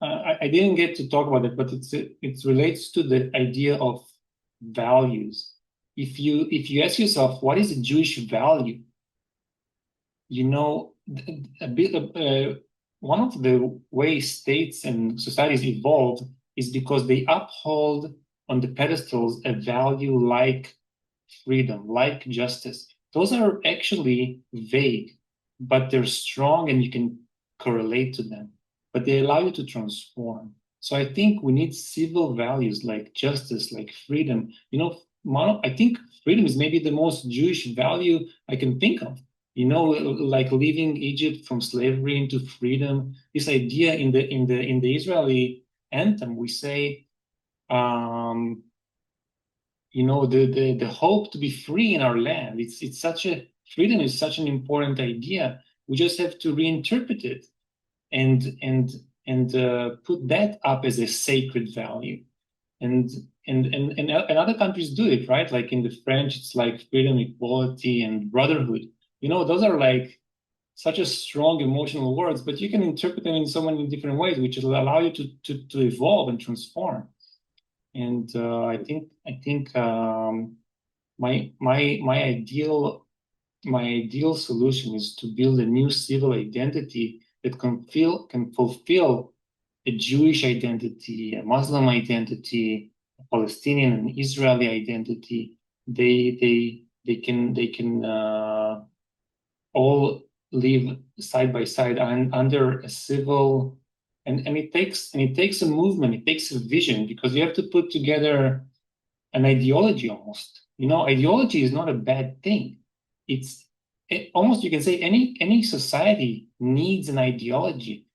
I didn't get to talk about it, but it relates to the idea of values. If you ask yourself what is a Jewish value, you know, a bit of, one of the ways states and societies evolved is because they uphold on the pedestals a value like freedom, like justice. Those are actually vague, but they're strong and you can correlate to them, but they allow you to transform. So I think we need civil values like justice, like freedom. I think freedom is maybe the most Jewish value I can think of. Like leaving Egypt from slavery into freedom. This idea in the Israeli anthem, we say, the hope to be free in our land. It's such a freedom is such an important idea. We just have to reinterpret it and put that up as a sacred value. And and other countries do it, right? Like in the French, it's like freedom, equality, and brotherhood. Those are like such a strong emotional words, but you can interpret them in so many different ways, which will allow you to evolve and transform. And I think my ideal solution is to build a new civil identity that can fulfill a Jewish identity, a Muslim identity, a Palestinian and Israeli identity. They can all live side by side under a civil, and it takes a movement, it takes a vision, because you have to put together an ideology almost. Ideology is not a bad thing. Almost, you can say, any society needs an ideology.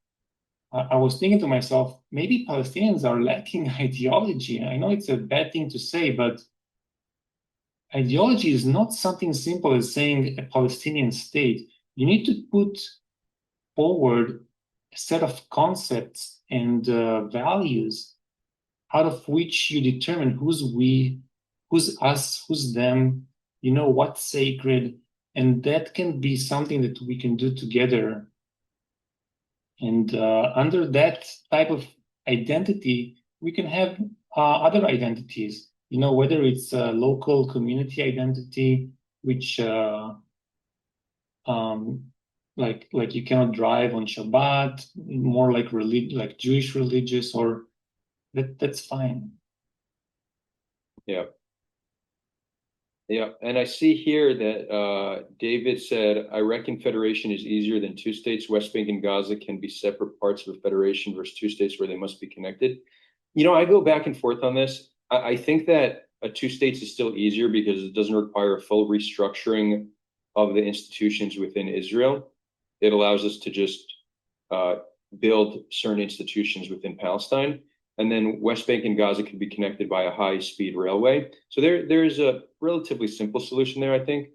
I was thinking to myself, maybe Palestinians are lacking ideology. I know it's a bad thing to say, but ideology is not something simple as saying a Palestinian state. You need to put forward a set of concepts and values out of which you determine who's we, who's us, who's them, what's sacred. And that can be something that we can do together. And under that type of identity, we can have other identities, whether it's a local community identity, which um, like you cannot drive on Shabbat, more like Jewish religious, or that's fine. Yeah. Yeah. And I see here that David said, I reckon federation is easier than two states. West Bank and Gaza can be separate parts of a federation versus two states where they must be connected. I go back and forth on this. I think that a two states is still easier because it doesn't require a full restructuring of the institutions within Israel. It allows us to just uh, build certain institutions within Palestine. And then West Bank and Gaza can be connected by a high-speed railway. So there's a relatively simple solution there, I think.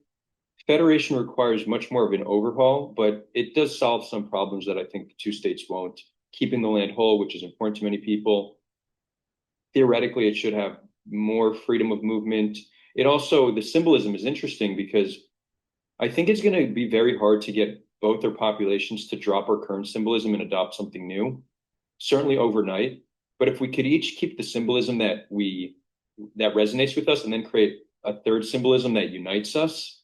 Federation requires much more of an overhaul, but it does solve some problems that I think the two states won't. Keeping the land whole, which is important to many people. Theoretically, it should have more freedom of movement. The symbolism is interesting because I think it's going to be very hard to get both their populations to drop our current symbolism and adopt something new, certainly overnight. But if we could each keep the symbolism that resonates with us and then create a third symbolism that unites us,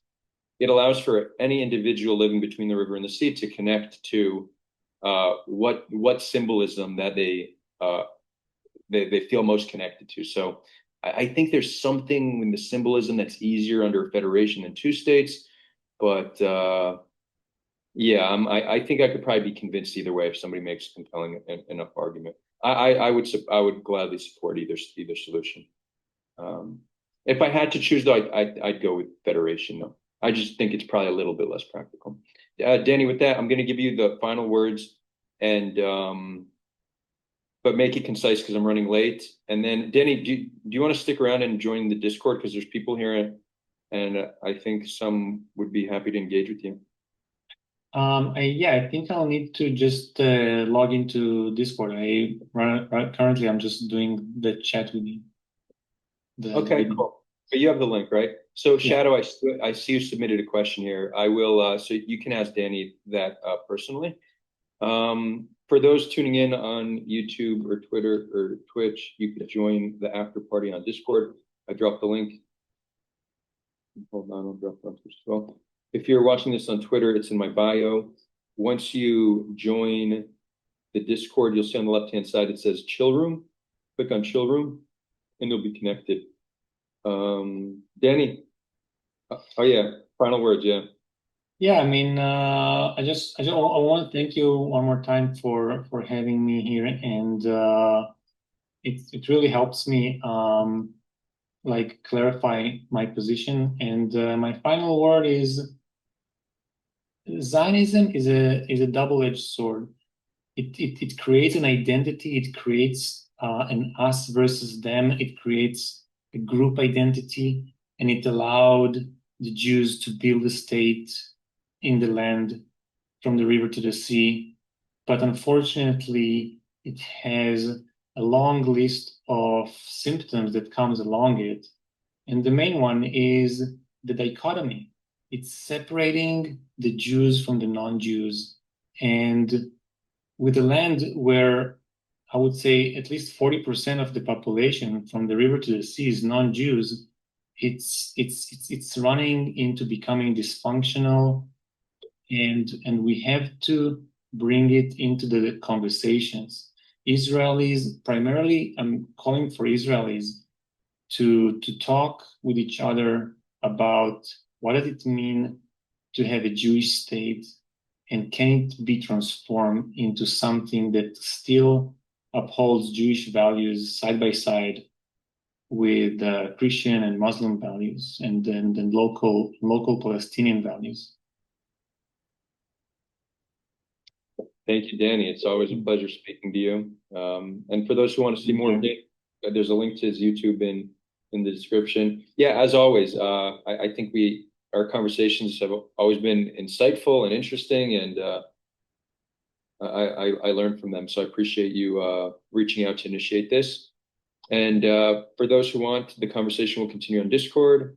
it allows for any individual living between the river and the sea to connect to what symbolism that they feel most connected to. So I think there's something in the symbolism that's easier under a federation than two states, but yeah, I think I could probably be convinced either way if somebody makes a compelling enough argument. I would gladly support either solution. If I had to choose, though, I'd go with federation. Though I just think it's probably a little bit less practical. Danny, with that, I'm going to give you the final words, and but make it concise because I'm running late. And then, Danny, do you want to stick around and join the Discord because there's people here, and I think some would be happy to engage with you. Yeah, I think I'll need to just log into Discord. Currently I'm just doing the chat with you. The Okay, video. cool. But you have the link, right? So Yeah. Shadow, I see you submitted a question here. I will, so you can ask Danny that personally. For those tuning in on YouTube or Twitter or Twitch, you can join the after party on Discord. I dropped the link. Hold on, I'll drop it on Twitch as well. If you're watching this on Twitter, it's in my bio. Once you join the Discord, you'll see on the left-hand side, it says Chill Room. Click on Chill Room and you'll be connected. Danny, oh yeah, final words, yeah. Yeah, I mean, I want to thank you one more time for having me here, and it really helps me like clarify my position. And my final word is Zionism is a double-edged sword. It creates an identity. It creates an us versus them. It creates a group identity, and it allowed the Jews to build a state in the land from the river to the sea. But unfortunately, it has a long list of symptoms that comes along it. And the main one is the dichotomy. It's separating the Jews from the non-Jews. And with a land where I would say at least 40% of the population from the river to the sea is non-Jews, it's running into becoming dysfunctional, and we have to bring it into the conversations. Israelis, primarily, I'm calling for Israelis to talk with each other about what does it mean to have a Jewish state, and can it be transformed into something that still upholds Jewish values side by side with Christian and Muslim values, and then local Palestinian values. Thank you, Danny. It's always a pleasure speaking to you. And for those who want to see more of Danny, there's a link to his YouTube in the description. Yeah, as always, I think our conversations have always been insightful and interesting, and I learned from them. So I appreciate you reaching out to initiate this. And for those who want, the conversation will continue on Discord.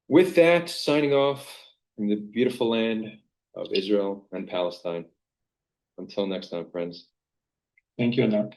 With that, signing off from the beautiful land of Israel and Palestine. Until next time, friends. Thank you, Adar.